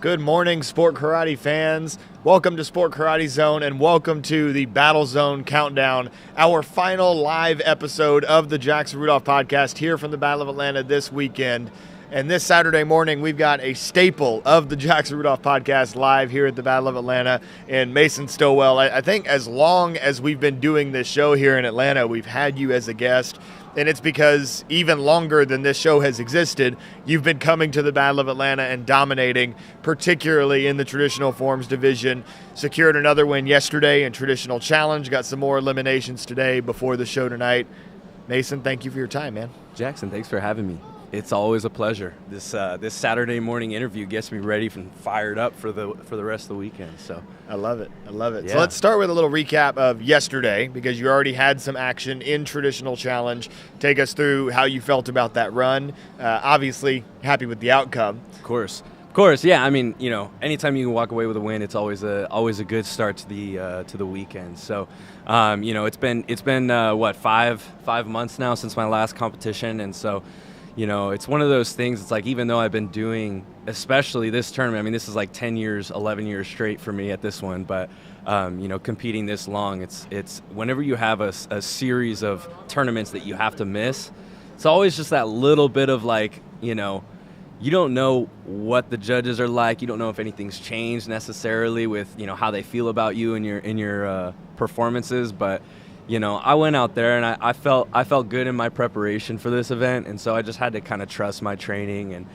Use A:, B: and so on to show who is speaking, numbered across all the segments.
A: Good morning, Sport Karate fans. Welcome to Sport Karate Zone and welcome to the BattleZone Countdown, our final live episode of the Jackson Rudolph Podcast here from the Battle of Atlanta this weekend. And this Saturday morning, we've got a staple of the Jackson Rudolph Podcast live here at the Battle of Atlanta in Mason Stowell. I think as long as we've been doing this show here in Atlanta, we've had you as a guest. And it's because even longer than this show has existed, you've been coming to the Battle of Atlanta and dominating, particularly in the traditional forms division. Secured another win yesterday in traditional challenge. Got some more eliminations today before the show tonight. Mason, thank you for your time, man.
B: Jackson, thanks for having me. It's always a pleasure. This Saturday morning interview gets me ready and fired up for the rest of the weekend. So
A: I love it.
B: Yeah.
A: So let's start with a little recap of yesterday because you already had some action in traditional challenge. Take us through how you felt about that run. Obviously, happy with the outcome.
B: Of course, yeah. I mean, anytime you can walk away with a win, it's always a good start to the weekend. So, it's been what 5 months now since my last competition, and so. It's one of those things. It's like, even though I've been doing, especially this tournament, I mean, this is like 10 years, 11 years straight for me at this one. But, competing this long, it's whenever you have a series of tournaments that you have to miss, it's always just that little bit of like, you don't know what the judges are like. You don't know if anything's changed necessarily with, how they feel about you and your performances. But, I went out there and I felt good in my preparation for this event, and so I just had to kind of trust my training. And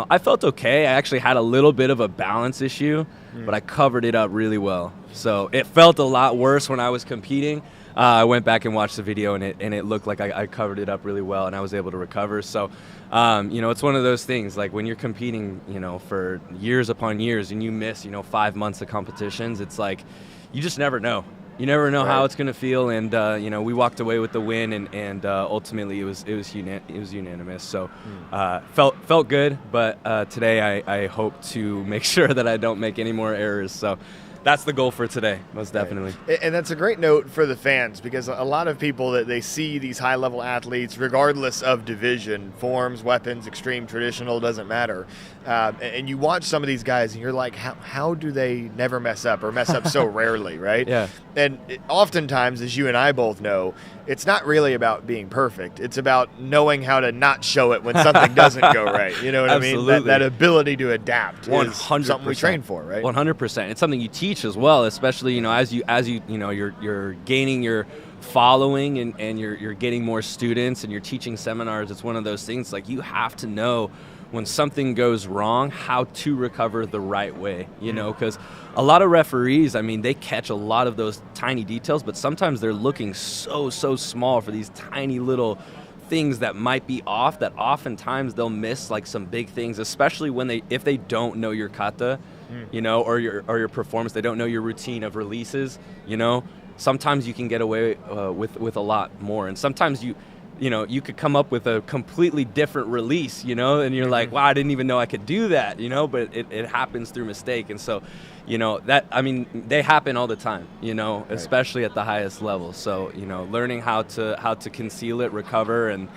B: I felt okay. I actually had a little bit of a balance issue, but I covered it up really well. So it felt a lot worse when I was competing. I went back and watched the video, and it looked like I covered it up really well, and I was able to recover. So it's one of those things, like when you're competing for years upon years and you miss 5 months of competitions, it's like you just never know. You never know how it's going to feel, and we walked away with the win, and ultimately it was unanimous. So felt good, but today I hope to make sure that I don't make any more errors. So that's the goal for today, most definitely.
A: Right. And that's a great note for the fans, because a lot of people that they see these high-level athletes, regardless of division, forms, weapons, extreme, traditional, doesn't matter. And you watch some of these guys, and you're like, how do they never mess up or mess up so rarely, right?
B: Yeah.
A: And oftentimes, as you and I both know, it's not really about being perfect. It's about knowing how to not show it when something doesn't go right. You know what I mean? That ability to adapt 100%. Is something we train for, right?
B: 100%. It's something you teach as well, especially as you're gaining your following and you're getting more students and you're teaching seminars. It's one of those things, like, you have to know when something goes wrong, how to recover the right way, because a lot of referees, I mean, they catch a lot of those tiny details, but sometimes they're looking so small for these tiny little things that might be off, that oftentimes they'll miss like some big things, especially if they don't know your kata, or your performance, they don't know your routine of releases, sometimes you can get away with a lot more, and sometimes you could come up with a completely different release, and you're like, wow, I didn't even know I could do that, but it happens through mistake. And so, they happen all the time, especially at the highest level. So, learning how to conceal it, recover, and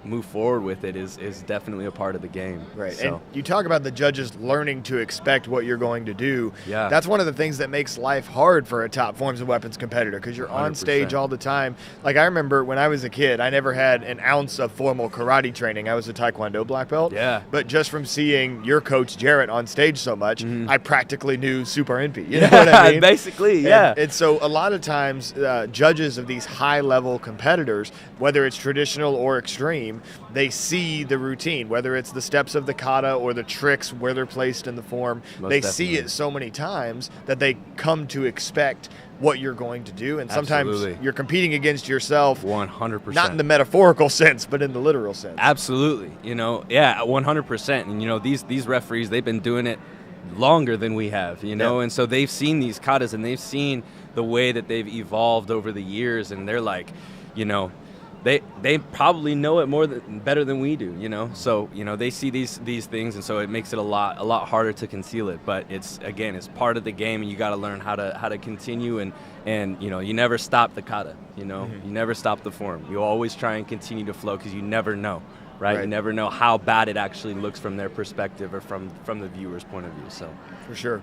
B: move forward with it is definitely a part of the game.
A: Right.
B: So.
A: And you talk about the judges learning to expect what you're going to do.
B: Yeah.
A: That's one of the things that makes life hard for a top forms and weapons competitor, because you're on
B: 100%.
A: stage all the time. Like, I remember when I was a kid, I never had an ounce of formal karate training. I was a Taekwondo black belt.
B: Yeah.
A: But just from seeing your coach, Jarrett, on stage so much, I practically knew Super NP. You know
B: Yeah,
A: what I mean?
B: basically, yeah.
A: And so a lot of times, judges of these high-level competitors, whether it's traditional or extreme, they see the routine, whether it's the steps of the kata or the tricks where they're placed in the form. They see it so many times that they come to expect what you're going to do, and sometimes you're competing against yourself.
B: 100%.
A: Not in the metaphorical sense, but in the literal sense.
B: Absolutely. 100%. And these referees, they've been doing it longer than we have, and so they've seen these katas and they've seen the way that they've evolved over the years, and they're like, they probably know it better than we do, So, they see these things, and so it makes it a lot harder to conceal it. But it's part of the game, and you got to learn how to continue, and you never stop the kata, you never stop the form. You always try and continue to flow, because you never know right? You never know how bad it actually looks from their perspective or from the viewer's point of view. So
A: for sure.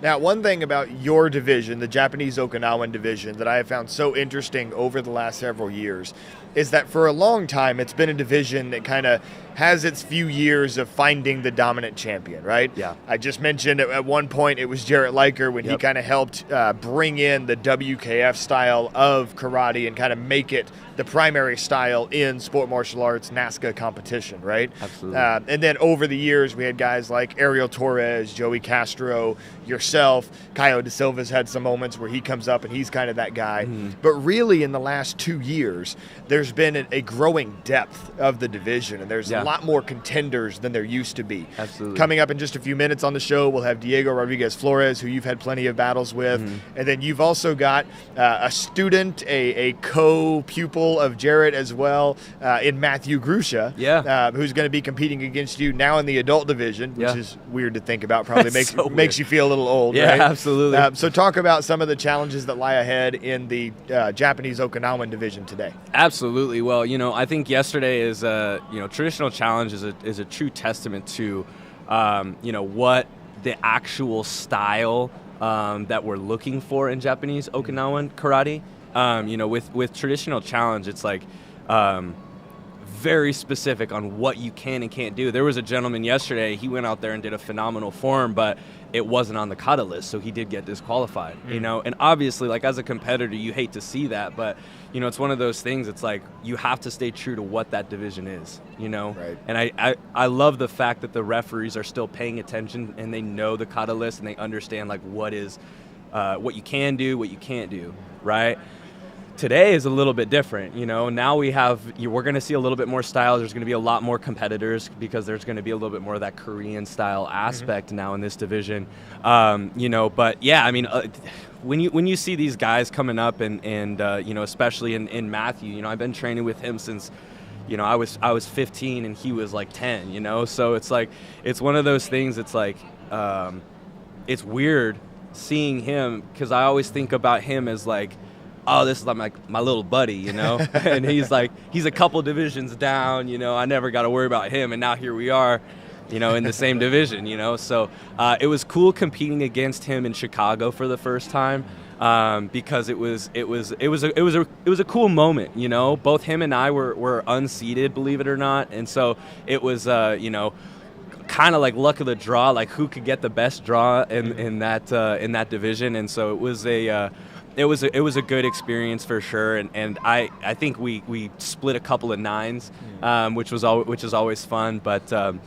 A: Now, one thing about your division, the Japanese Okinawan division, that I have found so interesting over the last several years is that for a long time it's been a division that kind of has its few years of finding the dominant champion, right?
B: Yeah.
A: I just mentioned at one point it was Jarrett Liker when he kind of helped bring in the WKF style of karate and kind of make it the primary style in sport martial arts NASCA competition, right?
B: Absolutely.
A: And then over the years we had guys like Ariel Torres, Joey Castro, yourself, Caio de Silva's had some moments where he comes up and he's kind of that guy. But really in the last 2 years, there's been a growing depth of the division, and there's a lot more contenders than there used to be.
B: Absolutely.
A: Coming up in just a few minutes on the show, we'll have Diego Rodriguez Florez, who you've had plenty of battles with. And then you've also got a student, a co-pupil of Jarrett as well, in Matthew Grusha, who's going to be competing against you now in the adult division, which is weird to think about. Probably makes you feel a little old, right?
B: Absolutely.
A: So talk about some of the challenges that lie ahead in the Japanese Okinawan division today.
B: Absolutely. Well, I think yesterday is traditional challenge is a true testament to, what the actual style that we're looking for in Japanese Okinawan karate. With traditional challenge, it's like very specific on what you can and can't do. There was a gentleman yesterday, he went out there and did a phenomenal form, but it wasn't on the kata list, so he did get disqualified, and obviously, like, as a competitor, you hate to see that, but it's one of those things. It's like you have to stay true to what that division is,
A: Right.
B: And I love the fact that the referees are still paying attention and they know the kata list and they understand like what you can do, what you can't do, right? Today is a little bit different, Now we're going to see a little bit more styles. There's going to be a lot more competitors because there's going to be a little bit more of that Korean style aspect now in this division, But yeah, I mean, when you see these guys coming up and especially in Matthew, I've been training with him since, I was 15 and he was like 10, So it's like it's one of those things. It's like it's weird seeing him because I always think about him as like, oh, this is like my little buddy, and he's a couple divisions down, I never got to worry about him, and now here we are, in the same division, So it was cool competing against him in Chicago for the first time, because it was a cool moment, Both him and I were unseeded, believe it or not, and so it was kind of like luck of the draw, like who could get the best draw in that division, and so it was it was a good experience for sure, and I think we split a couple of nines, which is always fun. But I'm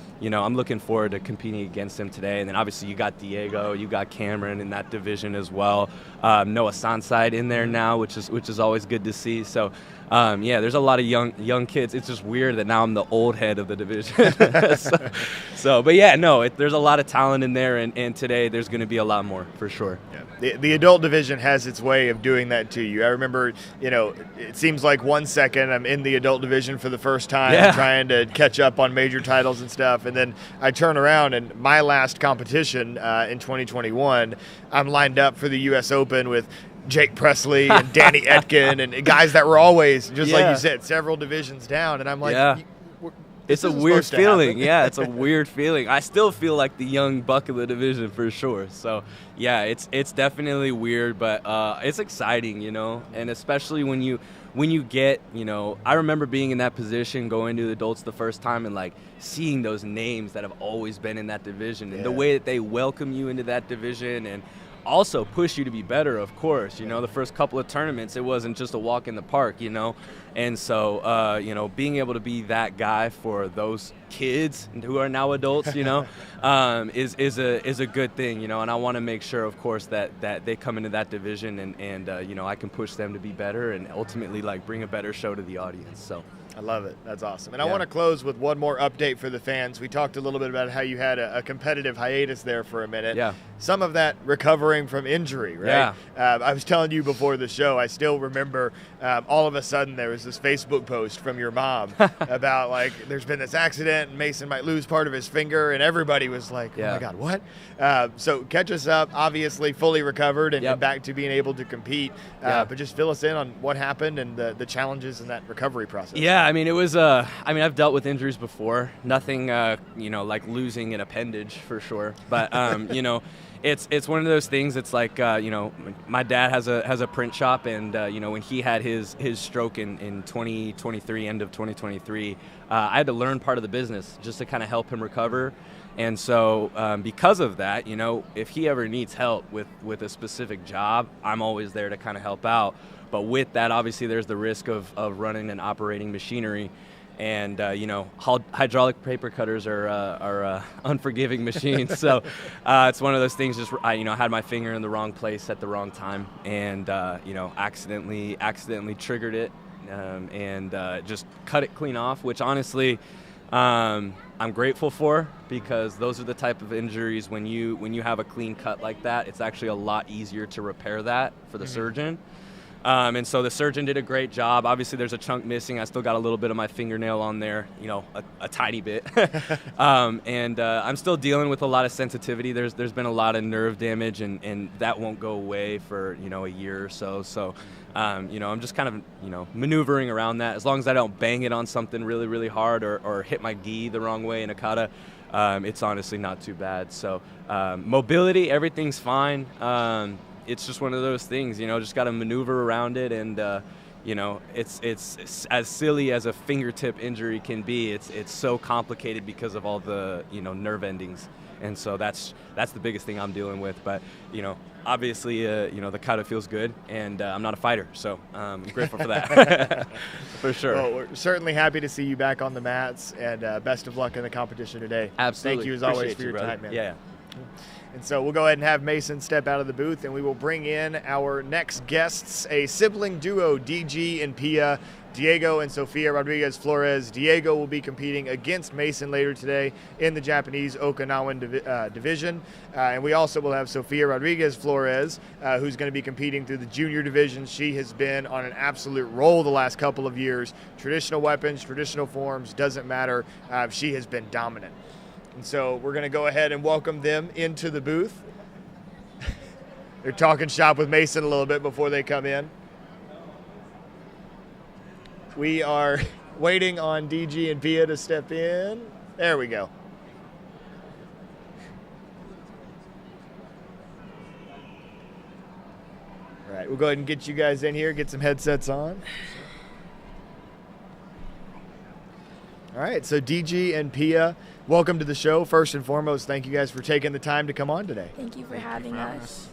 B: looking forward to competing against him today. And then obviously you got Diego, you got Kameren in that division as well. Noah Sanside in there now, which is always good to see. So there's a lot of young kids. It's just weird that now I'm the old head of the division. But yeah, no, there's a lot of talent in there, and today there's going to be a lot more for sure.
A: Yeah. The adult division has its way of doing that to you. I remember, it seems like 1 second I'm in the adult division for the first time, trying to catch up on major titles and stuff, and then I turn around and my last competition in 2021, I'm lined up for the U.S. Open with Jake Presley and Danny Etkin and guys that were always, just like you said, several divisions down, and I'm like,
B: it's a weird feeling. Yeah, it's a weird feeling. I still feel like the young buck of the division for sure. So, yeah, it's definitely weird, but it's exciting, and especially when you get, I remember being in that position, going to the adults the first time and like seeing those names that have always been in that division and the way that they welcome you into that division and also push you to be better, of course. The first couple of tournaments, it wasn't just a walk in the park, And so, being able to be that guy for those kids who are now adults, is a good thing, And I want to make sure, of course, that they come into that division and I can push them to be better and ultimately like bring a better show to the audience. So.
A: I love it. That's awesome. And I want to close with one more update for the fans. We talked a little bit about how you had a competitive hiatus there for a minute.
B: Yeah.
A: some of that recovering from injury, right?
B: Yeah.
A: I was telling you before the show, I still remember all of a sudden there was this Facebook post from your mom about, like, there's been this accident and Mason might lose part of his finger, and everybody was like, oh my God, what? So catch us up, obviously fully recovered and back to being able to compete, but just fill us in on what happened and the challenges in that recovery process.
B: Yeah, I mean, it was, I've dealt with injuries before, nothing, like losing an appendage for sure, but, it's one of those things. It's like, my dad has a print shop, and, when he had his stroke in 2023, end of 2023, I had to learn part of the business just to kind of help him recover. And so because of that, if he ever needs help with a specific job, I'm always there to kind of help out. But with that, obviously, there's the risk of running and operating machinery. And, hydraulic paper cutters are unforgiving machines. So it's one of those things, just, I had my finger in the wrong place at the wrong time and, accidentally triggered it and just cut it clean off, which honestly I'm grateful for, because those are the type of injuries when you have a clean cut like that, it's actually a lot easier to repair that for the surgeon. And so the surgeon did a great job. Obviously, there's a chunk missing. I still got a little bit of my fingernail on there, a tiny bit. And I'm still dealing with a lot of sensitivity. There's been a lot of nerve damage, and that won't go away for, a year or so. So, I'm just kind of, maneuvering around that. As long as I don't bang it on something really, really hard or hit my gi the wrong way in a kata, it's honestly not too bad. So mobility, everything's fine. It's just one of those things, just got to maneuver around it. And, it's as silly as a fingertip injury can be. It's so complicated because of all the, nerve endings. And so that's the biggest thing I'm dealing with. But, obviously, the kata feels good, and I'm not a fighter. So I'm grateful for that. For sure.
A: Well, we're certainly happy to see you back on the mats, and best of luck in the competition today.
B: Absolutely.
A: Thank you as always for your time, man.
B: Yeah.
A: And so we'll go ahead and have Mason step out of the booth, and we will bring in our next guests, a sibling duo, DG and Pia, Diego and Sofia Rodriguez Florez. Diego will be competing against Mason later today in the Japanese Okinawan division. And we also will have Sofia Rodriguez Florez, who's going to be competing through the junior division. She has been on an absolute roll the last couple of years. Traditional weapons, traditional forms, doesn't matter. She has been dominant. And so we're going to go ahead and welcome them into the booth. They're talking shop with Mason a little bit before they come in. We are waiting on DG and Pia to step in. There we go. All right, we'll go ahead and get you guys in here, get some headsets on. All right, so DG and Pia, welcome to the show. First and foremost, thank you guys for taking the time to come on today.
C: Thank you for having us.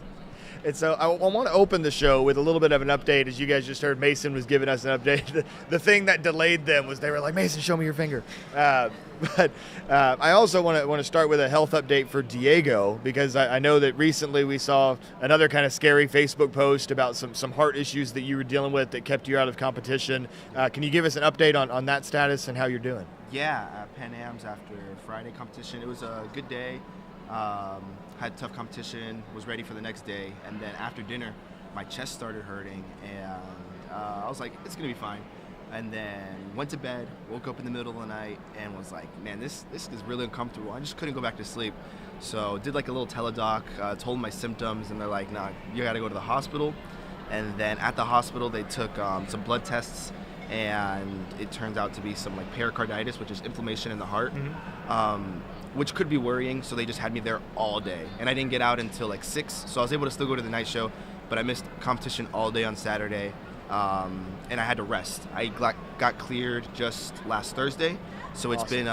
A: And so I want to open the show with a little bit of an update. As you guys just heard, Mason was giving us an update. The thing that delayed them was they were like, Mason, show me your finger. But I also want to start with a health update for Diego, because I know that recently we saw another kind of scary Facebook post about some heart issues that you were dealing with that kept you out of competition. Can you give us an update on that status and how you're doing?
D: Yeah, Pan Am's after Friday competition. It was a good day. Had tough competition, was ready for the next day, and then after dinner, my chest started hurting, and I was like, it's gonna be fine. And then went to bed, woke up in the middle of the night, and was like, man, this is really uncomfortable. I just couldn't go back to sleep. So did like a little teledoc, told them my symptoms, and they're like, nah, you gotta go to the hospital. And then at the hospital, they took some blood tests, and it turns out to be some like pericarditis, which is inflammation in the heart. Which could be worrying, so they just had me there all day. And I didn't get out until like 6, so I was able to still go to the night show, but I missed competition all day on Saturday, and I had to rest. I got cleared just last Thursday, so it's been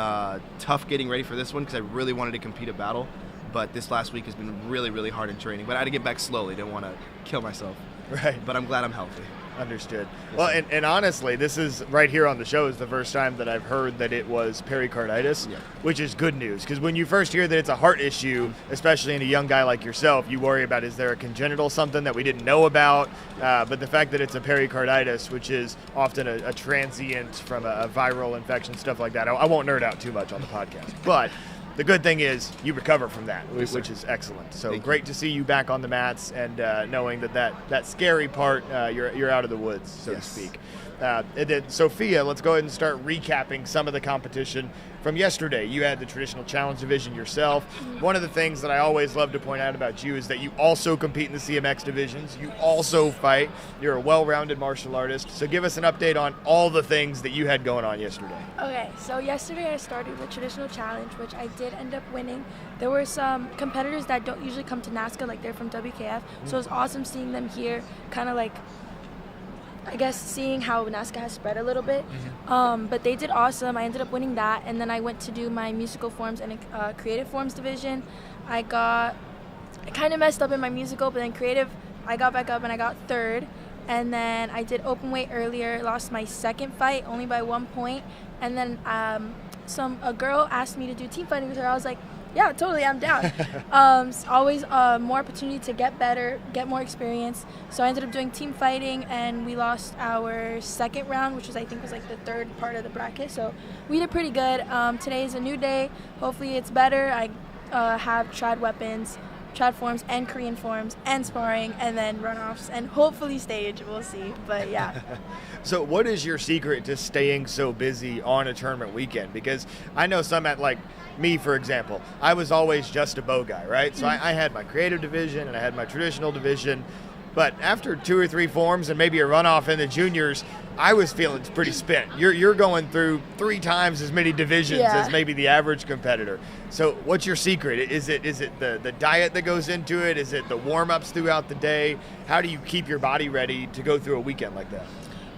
D: tough getting ready for this one, because I really wanted to compete at Battle, but this last week has been really, really hard in training. But I had to get back slowly, didn't want to kill myself.
A: Right.
D: But I'm glad I'm healthy.
A: Understood. Well, and honestly, this is right here on the show is the first time that I've heard that it was pericarditis, which is good news. Because when you first hear that it's a heart issue, especially in a young guy like yourself, you worry about, is there a congenital something that we didn't know about? But the fact that it's a pericarditis, which is often a transient from a viral infection, stuff like that, I won't nerd out too much on the podcast. But the good thing is you recover from that, which is excellent. So great to see you back on the mats and knowing that scary part, you're out of the woods, so to speak. And then, Sophia, let's go ahead and start recapping some of the competition from yesterday. You had the traditional challenge division yourself. One of the things that I always love to point out about you is that you also compete in the CMX divisions. You also fight. You're a well-rounded martial artist. So give us an update on all the things that you had going on yesterday.
C: Okay, so yesterday I started the traditional challenge, which I did end up winning. There were some competitors that don't usually come to NASCA, like they're from WKF. So it was awesome seeing them here, kind of like, I guess, seeing how NASCA has spread a little bit. But they did awesome. I ended up winning that, and then I went to do my musical forms and creative forms division. I kind of messed up in my musical, but then creative, I got back up and I got third. And then I did open weight earlier, lost my second fight only by 1 point. And then a girl asked me to do team fighting with her. I was like, yeah, totally, I'm down. Always more opportunity to get better, get more experience. So I ended up doing team fighting, and we lost our second round, which was, I think, was like the third part of the bracket. So we did pretty good. Today is a new day. Hopefully it's better. I have trad weapons, trad forms, and Korean forms, and sparring, and then runoffs, and hopefully stage. We'll see. But yeah.
A: So what is your secret to staying so busy on a tournament weekend? Because I know some at, like, me, for example, I was always just a bow guy, right? So I had my creative division and I had my traditional division. But after 2 or 3 forms and maybe a runoff in the juniors, I was feeling pretty spent. You're going through 3 times as many divisions as maybe the average competitor. So what's your secret? Is it the diet that goes into it? Is it the warm-ups throughout the day? How do you keep your body ready to go through a weekend like that?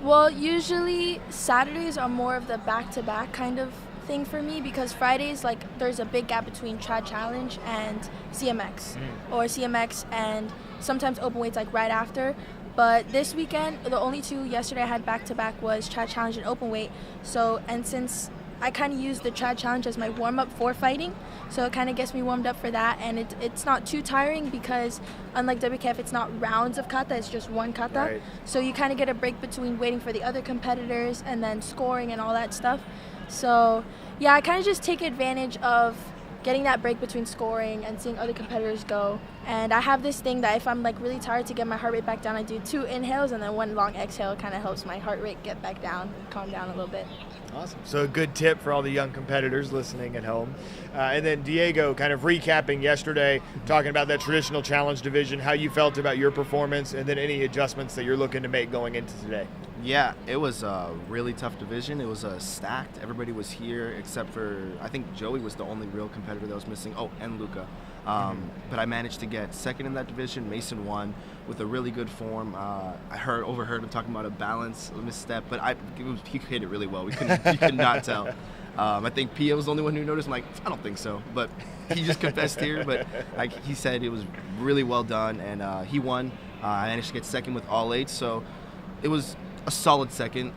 C: Well, usually Saturdays are more of the back-to-back kind of thing for me, because Fridays, like, there's a big gap between trad challenge and CMX, or CMX and sometimes open weights like right after. But this weekend, the only 2 yesterday I had back-to-back was trad challenge and open weight. So, and since I kind of use the trad challenge as my warm-up for fighting, so it kind of gets me warmed up for that, and it's not too tiring because unlike WKF, it's not rounds of kata, it's just one kata.
A: Right.
C: So you kind of get a break between waiting for the other competitors and then scoring and all that stuff. So yeah, I kind of just take advantage of getting that break between scoring and seeing other competitors go. And I have this thing that if I'm like really tired, to get my heart rate back down, I do 2 inhales and then 1 long exhale. It kind of helps my heart rate get back down, calm down a little bit.
A: Awesome. So a good tip for all the young competitors listening at home. And then Diego, kind of recapping yesterday, talking about that traditional challenge division, how you felt about your performance, and then any adjustments that you're looking to make going into today.
D: Yeah, it was a really tough division. It was stacked. Everybody was here except for, I think Joey was the only real competitor that was missing. Oh, and Luca. But I managed to get second in that division. Mason won with a really good form. I overheard him talking about a balance, a misstep, but he hit it really well. You could not tell. I think Pia was the only one who noticed. I'm like, I don't think so, but he just confessed here. But like he said, it was really well done, and he won. I managed to get second with all 8, so it was a solid second.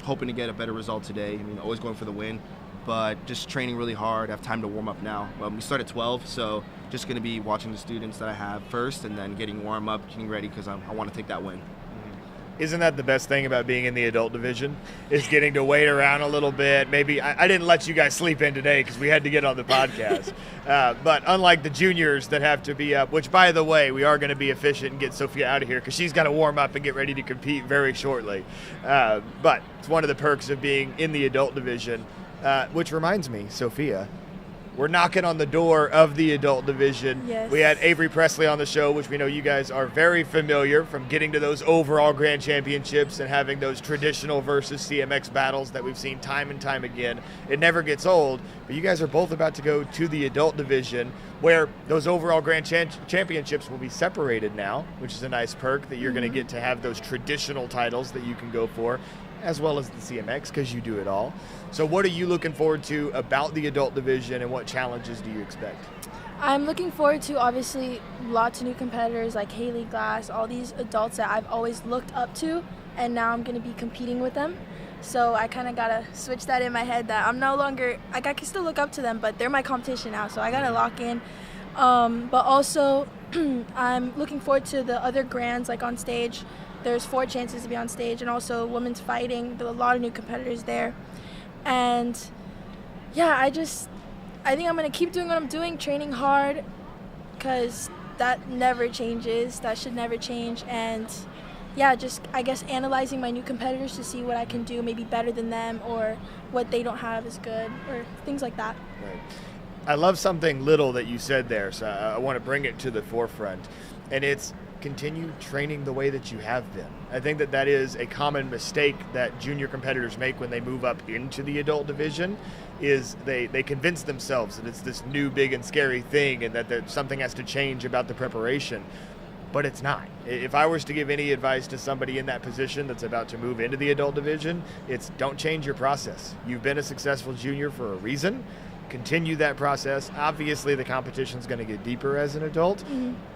D: Hoping to get a better result today. I mean, always going for the win, but just training really hard. I have time to warm up now. We start at 12, so just going to be watching the students that I have first, and then getting warm up, getting ready, because I want to take that win.
A: Isn't that the best thing about being in the adult division, is getting to wait around a little bit? Maybe I didn't let you guys sleep in today because we had to get on the podcast. But unlike the juniors that have to be up, which, by the way, we are going to be efficient and get Sophia out of here because she's got to warm up and get ready to compete very shortly. But it's one of the perks of being in the adult division, which reminds me, Sophia, we're knocking on the door of the adult division.
C: Yes.
A: We had Avery Presley on the show, which we know you guys are very familiar from getting to those overall grand championships and having those traditional versus CMX battles that we've seen time and time again. It never gets old, but you guys are both about to go to the adult division where those overall grand championships will be separated now, which is a nice perk that you're going to get to have those traditional titles that you can go for, as well as the CMX, because you do it all. So what are you looking forward to about the adult division, and what challenges do you expect?
C: I'm looking forward to, obviously, lots of new competitors like Haley Glass, all these adults that I've always looked up to, and now I'm going to be competing with them. So I kind of got to switch that in my head that I'm no longer, like, I can still look up to them, but they're my competition now, so I got to lock in. But also, I'm looking forward to the other grands, like on stage. There's 4 chances to be on stage, and also women's fighting. There are a lot of new competitors there. And yeah, I think I'm going to keep doing what I'm doing, training hard, because that never changes. That should never change. And, yeah, just, I guess, analyzing my new competitors to see what I can do maybe better than them or what they don't have is good or things like that.
A: Right. I love something little that you said there, so I want to bring it to the forefront. And it's continue training the way that you have been. I think that is a common mistake that junior competitors make when they move up into the adult division, is they convince themselves that it's this new, big, and scary thing and that something has to change about the preparation. But it's not. If I was to give any advice to somebody in that position that's about to move into the adult division, it's don't change your process. You've been a successful junior for a reason. Continue that process. Obviously, the competition's going to get deeper as an adult,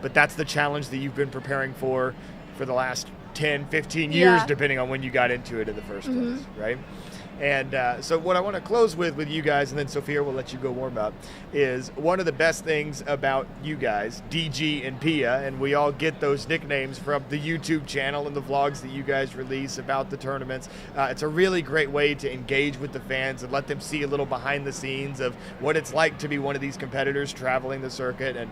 A: but that's the challenge that you've been preparing for the last 10, 15 years, depending on when you got into it in the first place, right? And so what I want to close with you guys, and then Sophia will let you go warm up, is one of the best things about you guys, DG and Pia, and we all get those nicknames from the YouTube channel and the vlogs that you guys release about the tournaments. It's a really great way to engage with the fans and let them see a little behind the scenes of what it's like to be one of these competitors traveling the circuit, and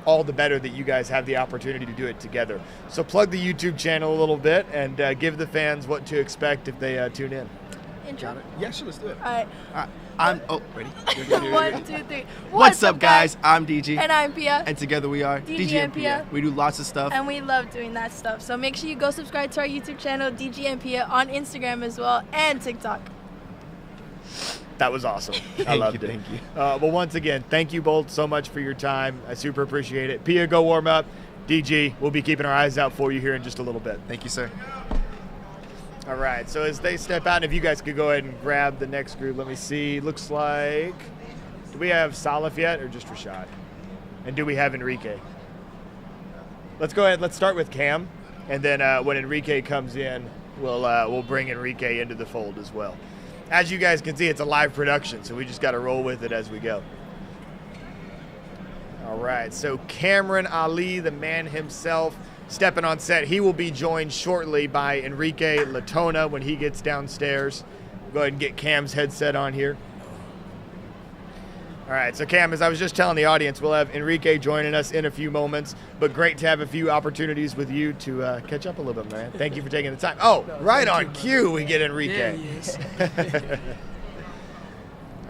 A: all the better that you guys have the opportunity to do it together. So plug the YouTube channel a little bit and give the fans what to expect if they tune in.
C: Intro.
D: Yeah, sure, let's do it.
C: All right.
D: Ready?
C: 1, 2, 3.
D: What's up, guys? I'm DG.
C: And I'm Pia.
D: And together we are
C: DG and Pia.
D: We do lots of stuff.
C: And we love doing that stuff. So make sure you go subscribe to our YouTube channel, DG and Pia, on Instagram as well, and TikTok.
A: That was awesome. I loved it.
D: Thank you.
A: Well, once again, thank you both so much for your time. I super appreciate it. Pia, go warm up. DG, we'll be keeping our eyes out for you here in just a little bit.
D: Thank you, sir.
A: All right, so as they step out, if you guys could go ahead and grab the next group. Let me see. Looks like, do we have Salef yet or just Rashad? And do we have Enrique? Let's go ahead. Let's start with Cam, and then when Enrique comes in, we'll bring Enrique into the fold as well. As you guys can see, it's a live production, so we just got to roll with it as we go. All right, so Kameren Ali, the man himself, stepping on set. He will be joined shortly by Enrique Letona when he gets downstairs. We'll go ahead and get Cam's headset on here. All right, so Cam, as I was just telling the audience, we'll have Enrique joining us in a few moments, but great to have a few opportunities with you to catch up a little bit, man. Thank you for taking the time. Oh, right on cue, we get Enrique.
E: There he is.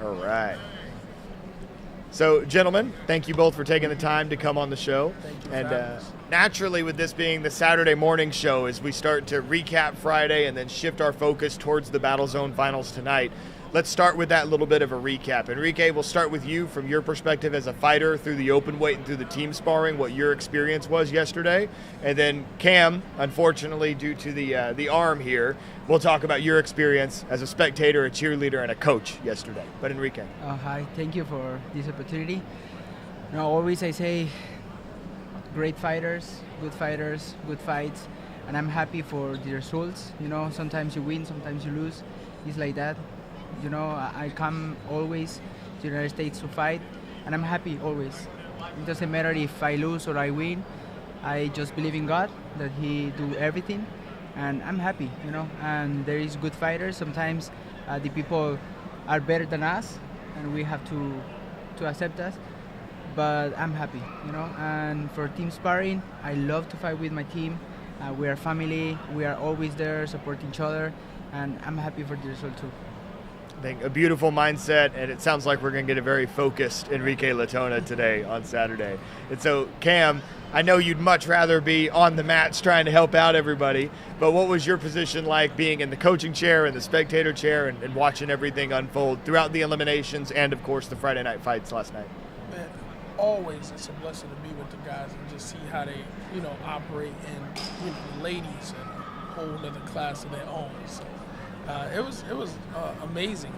A: All right. So, gentlemen, thank you both for taking the time to come on the show.
E: Thank you for
A: And
E: having us.
A: naturally, with this being the Saturday morning show, as we start to recap Friday and then shift our focus towards the BattleZone finals tonight, let's start with that little bit of a recap. Enrique, we'll start with you from your perspective as a fighter through the open weight and through the team sparring, what your experience was yesterday. And then Cam, unfortunately, due to the arm here, we'll talk about your experience as a spectator, a cheerleader, and a coach yesterday. But Enrique.
E: Hi, thank you for this opportunity. Always I say great fighters, good fights, and I'm happy for the results. Sometimes you win, sometimes you lose. It's like that. I come always to the United States to fight, and I'm happy always. It doesn't matter if I lose or I win. I just believe in God that He do everything, and I'm happy, And there is good fighters. Sometimes the people are better than us, and we have to accept us. But I'm happy, And for team sparring, I love to fight with my team. We are family. We are always there, supporting each other, and I'm happy for the result too.
A: I think a beautiful mindset, and it sounds like we're going to get a very focused Enrique Letona today on Saturday. And so, Cam, I know you'd much rather be on the mats trying to help out everybody, but what was your position like being in the coaching chair and the spectator chair and watching everything unfold throughout the eliminations and, of course, the Friday night fights last night?
F: Man, always it's a blessing to be with the guys and just see how they, operate, and the ladies in a whole other class of their own. So it was amazing.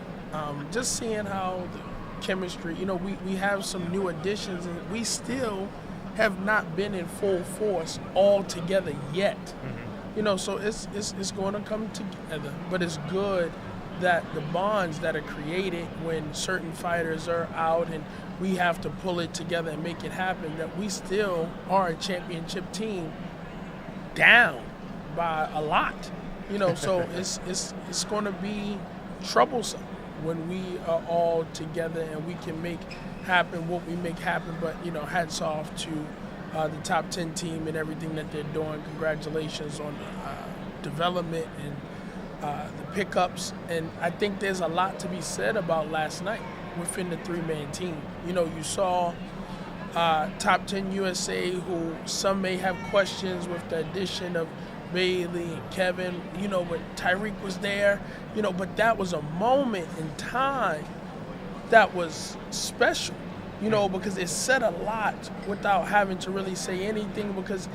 F: Just seeing how the chemistry, we have some new additions, and we still have not been in full force all together yet. Mm-hmm. So it's going to come together, but it's good that the bonds that are created when certain fighters are out and we have to pull it together and make it happen, that we still are a championship team down by a lot. So it's going to be troublesome, when we are all together and we can make happen what we make happen. But, hats off to the top 10 team and everything that they're doing. Congratulations on development and the pickups. And I think there's a lot to be said about last night within the three-man team. You saw top 10 USA, who some may have questions with the addition of Bailey and Kevin, but Tyreek was there, but that was a moment in time that was special, because it said a lot without having to really say anything, because,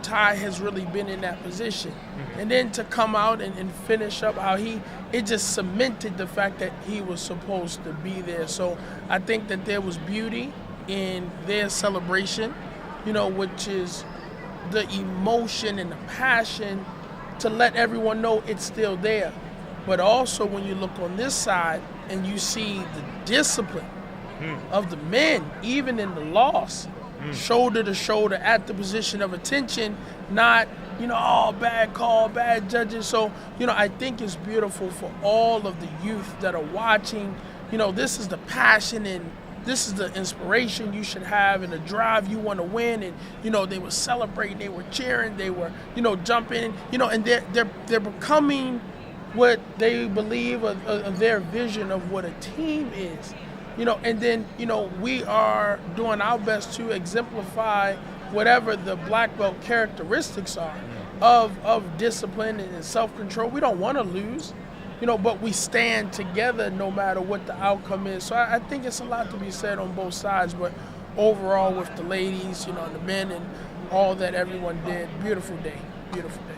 F: Ty has really been in that position. And then to come out and finish up how it just cemented the fact that he was supposed to be there. So I think that there was beauty in their celebration, which is the emotion and the passion to let everyone know it's still there. But also when you look on this side and you see the discipline of the men, even in the loss, shoulder to shoulder at the position of attention, not, bad call, bad judges. So, I think it's beautiful for all of the youth that are watching. This is the passion and this is the inspiration you should have and the drive you want to win. And, they were celebrating, they were cheering, they were, jumping, and they're becoming what they believe of their vision of what a team is. And then, we are doing our best to exemplify whatever the black belt characteristics are of discipline and self-control. We don't want to lose. But we stand together no matter what the outcome is. So I think it's a lot to be said on both sides. But overall, with the ladies, the men, and all that everyone did, beautiful day, beautiful day.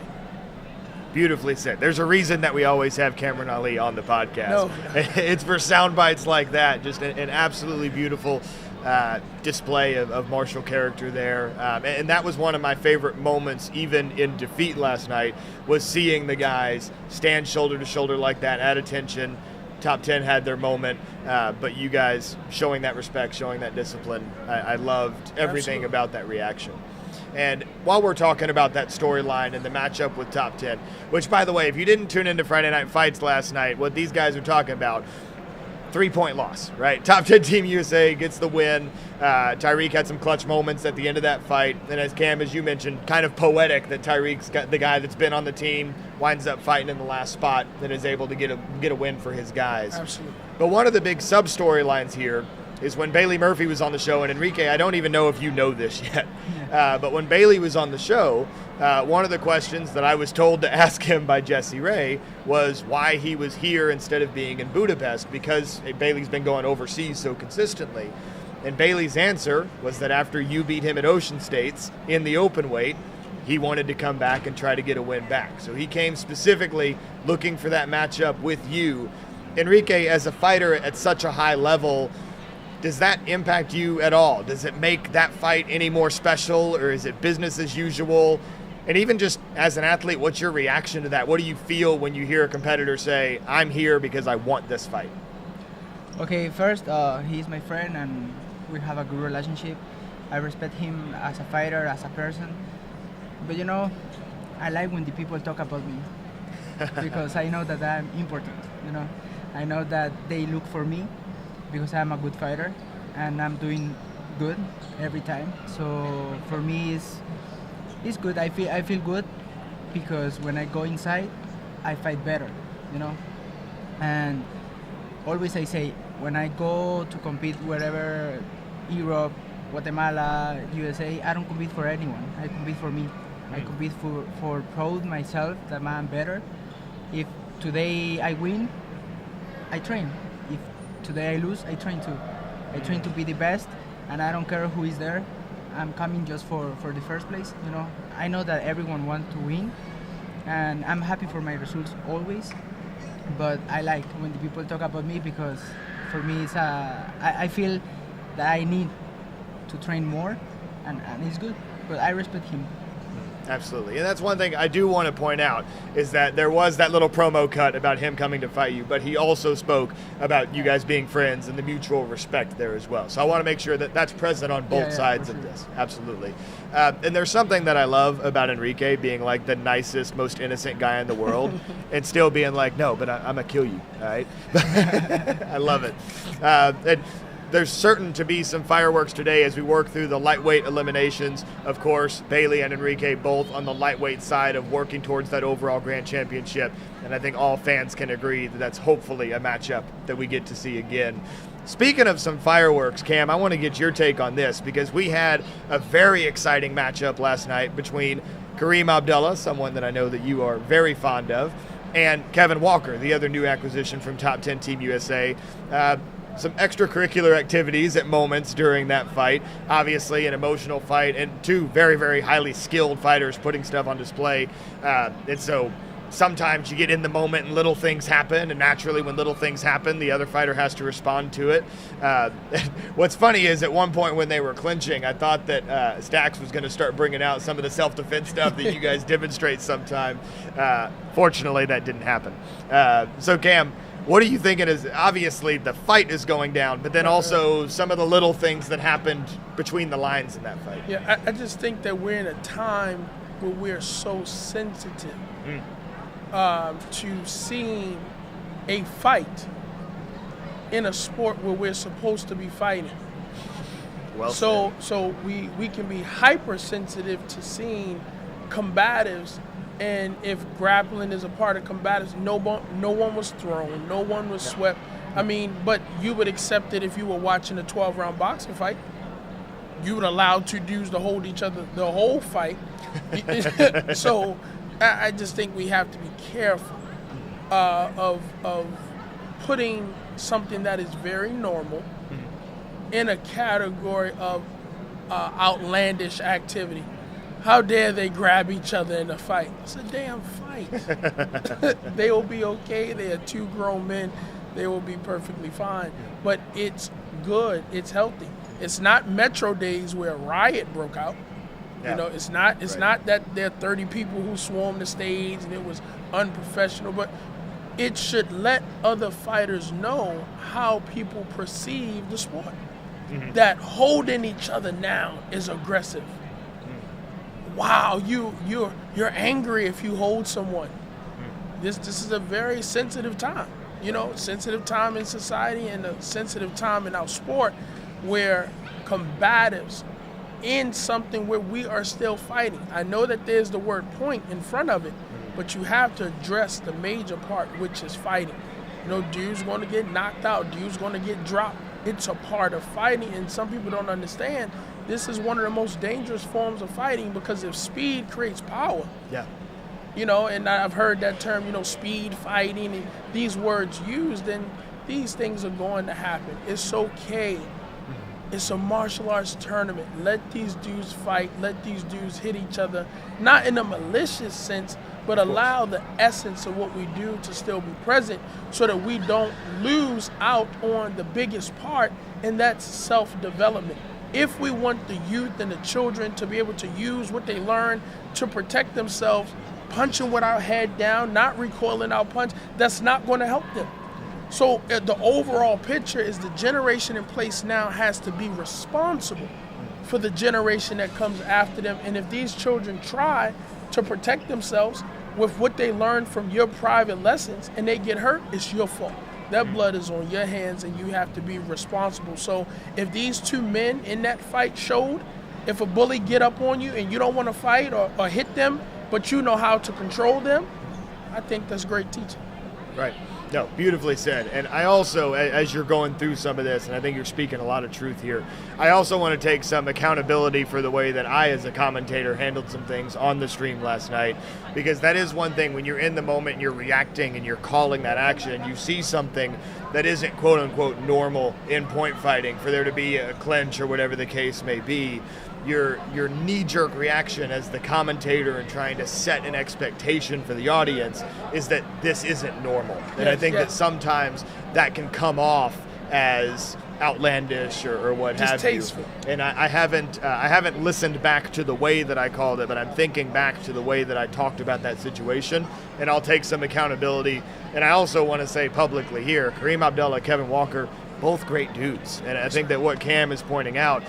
A: Beautifully said. There's a reason that we always have Kameren Ali on the podcast.
F: No.
A: It's for sound bites like that. Just an absolutely beautiful display of martial character there. And that was one of my favorite moments, even in defeat last night, was seeing the guys stand shoulder to shoulder like that at attention. Top 10 had their moment, but you guys showing that respect, showing that discipline. I loved everything about that reaction. And while we're talking about that storyline and the matchup with Top 10, which, by the way, if you didn't tune into Friday Night Fights last night, what these guys are talking about, 3-point loss, right? Top 10 Team USA gets the win. Tyreek had some clutch moments at the end of that fight. And as Cam, as you mentioned, kind of poetic that Tyreek's got the guy that's been on the team, winds up fighting in the last spot and is able to get a win for his guys.
F: Absolutely.
A: But one of the big sub-storylines here is when Bailey Murphy was on the show, and Enrique, I don't even know if you know this yet, but when Bailey was on the show, one of the questions that I was told to ask him by Jesse Ray was why he was here instead of being in Budapest, because Bailey's been going overseas so consistently. And Bailey's answer was that after you beat him at Ocean States in the open weight, he wanted to come back and try to get a win back. So he came specifically looking for that matchup with you. Enrique, as a fighter at such a high level, does that impact you at all? Does it make that fight any more special, or is it business as usual? And even just as an athlete, what's your reaction to that? What do you feel when you hear a competitor say, I'm here because I want this fight?
E: Okay, first, he's my friend and we have a good relationship. I respect him as a fighter, as a person. But I like when the people talk about me because I know that I'm important, I know that they look for me because I'm a good fighter and I'm doing good every time. So for me, it's good. I feel good because when I go inside, I fight better, And always I say, when I go to compete wherever, Europe, Guatemala, USA, I don't compete for anyone. I compete for me. I compete for proud myself that I'm better. If today I win, I train. If today I lose, I train too. I train to be the best, and I don't care who is there. I'm coming just for the first place. I know that everyone wants to win, and I'm happy for my results always. But I like when the people talk about me because for me, I feel that I need to train more, and it's good. But I respect him.
A: Absolutely. And that's one thing I do want to point out is that there was that little promo cut about him coming to fight you, but he also spoke about you guys being friends and the mutual respect there as well. So I want to make sure that that's present on both sides of this. Absolutely. And there's something that I love about Enrique being like the nicest, most innocent guy in the world and still being like, no, but I'm going to kill you. All right. I love it. And there's certain to be some fireworks today as we work through the lightweight eliminations. Of course, Bailey and Enrique both on the lightweight side of working towards that overall grand championship. And I think all fans can agree that that's hopefully a matchup that we get to see again. Speaking of some fireworks, Cam, I want to get your take on this because we had a very exciting matchup last night between Kareem Abdullah, someone that I know that you are very fond of, and Kevin Walker, the other new acquisition from Top 10 Team USA. Some extracurricular activities at moments during that fight. Obviously an emotional fight and two very, very highly skilled fighters putting stuff on display. And so sometimes you get in the moment and little things happen, and naturally when little things happen, the other fighter has to respond to it. What's funny is at one point when they were clinching, I thought that Stacks was going to start bringing out some of the self-defense stuff that you guys demonstrate sometime. Fortunately, that didn't happen. So Cam, what are you thinking is obviously the fight is going down, but then also some of the little things that happened between the lines in that fight?
F: Yeah, I just think that we're in a time where we're so sensitive to seeing a fight in a sport where we're supposed to be fighting.
A: Well
F: so we can be hypersensitive to seeing combatives. And if grappling is a part of combatives, no one was thrown, no one was swept. I mean, but you would accept it if you were watching a 12-round boxing fight. You would allow two dudes to hold each other the whole fight. So I just think we have to be careful of putting something that is very normal in a category of outlandish activity. How dare they grab each other in a fight? It's a damn fight. They will be okay. They are two grown men. They will be perfectly fine. But it's good. It's healthy. It's not Metro days where a riot broke out.
A: Yeah.
F: You know, it's not that there are 30 people who swarmed the stage and it was unprofessional, but it should let other fighters know how people perceive the sport. Mm-hmm. That holding each other now is aggressive. Wow, you're angry if you hold someone. This is a very sensitive time, sensitive time in society and a sensitive time in our sport where combatives in something where we are still fighting. I know that there's the word point in front of it, but you have to address the major part, which is fighting. Dude's going to get knocked out, dude's going to get dropped. It's a part of fighting, and some people don't understand this is one of the most dangerous forms of fighting because if speed creates power, and I've heard that term, speed fighting and these words used, then these things are going to happen. It's okay. It's a martial arts tournament. Let these dudes fight. Let these dudes hit each other, not in a malicious sense, but allow the essence of what we do to still be present so that we don't lose out on the biggest part, and that's self-development. If we want the youth and the children to be able to use what they learn to protect themselves, punching with our head down, not recoiling our punch, that's not going to help them. So the overall picture is the generation in place now has to be responsible for the generation that comes after them. And if these children try to protect themselves with what they learned from your private lessons and they get hurt, it's your fault. That blood is on your hands and you have to be responsible. So if these two men in that fight showed, if a bully get up on you and you don't want to fight or hit them, but you know how to control them, I think that's great teaching.
A: Right. No, beautifully said. And I also, as you're going through some of this, and I think you're speaking a lot of truth here, I also want to take some accountability for the way that I, as a commentator, handled some things on the stream last night, because that is one thing when you're in the moment and you're reacting and you're calling that action and you see something that isn't quote-unquote normal in point fighting, for there to be a clinch or whatever the case may be, your knee-jerk reaction as the commentator and trying to set an expectation for the audience is that this isn't normal. And I think that sometimes that can come off as outlandish or what
F: Just
A: have
F: tasteful.
A: you. And I haven't listened back to the way that I called it, but I'm thinking back to the way that I talked about that situation, and I'll take some accountability. And I also want to say publicly here, Kareem Abdullah, Kevin Walker, both great dudes. And I think that what Cam is pointing out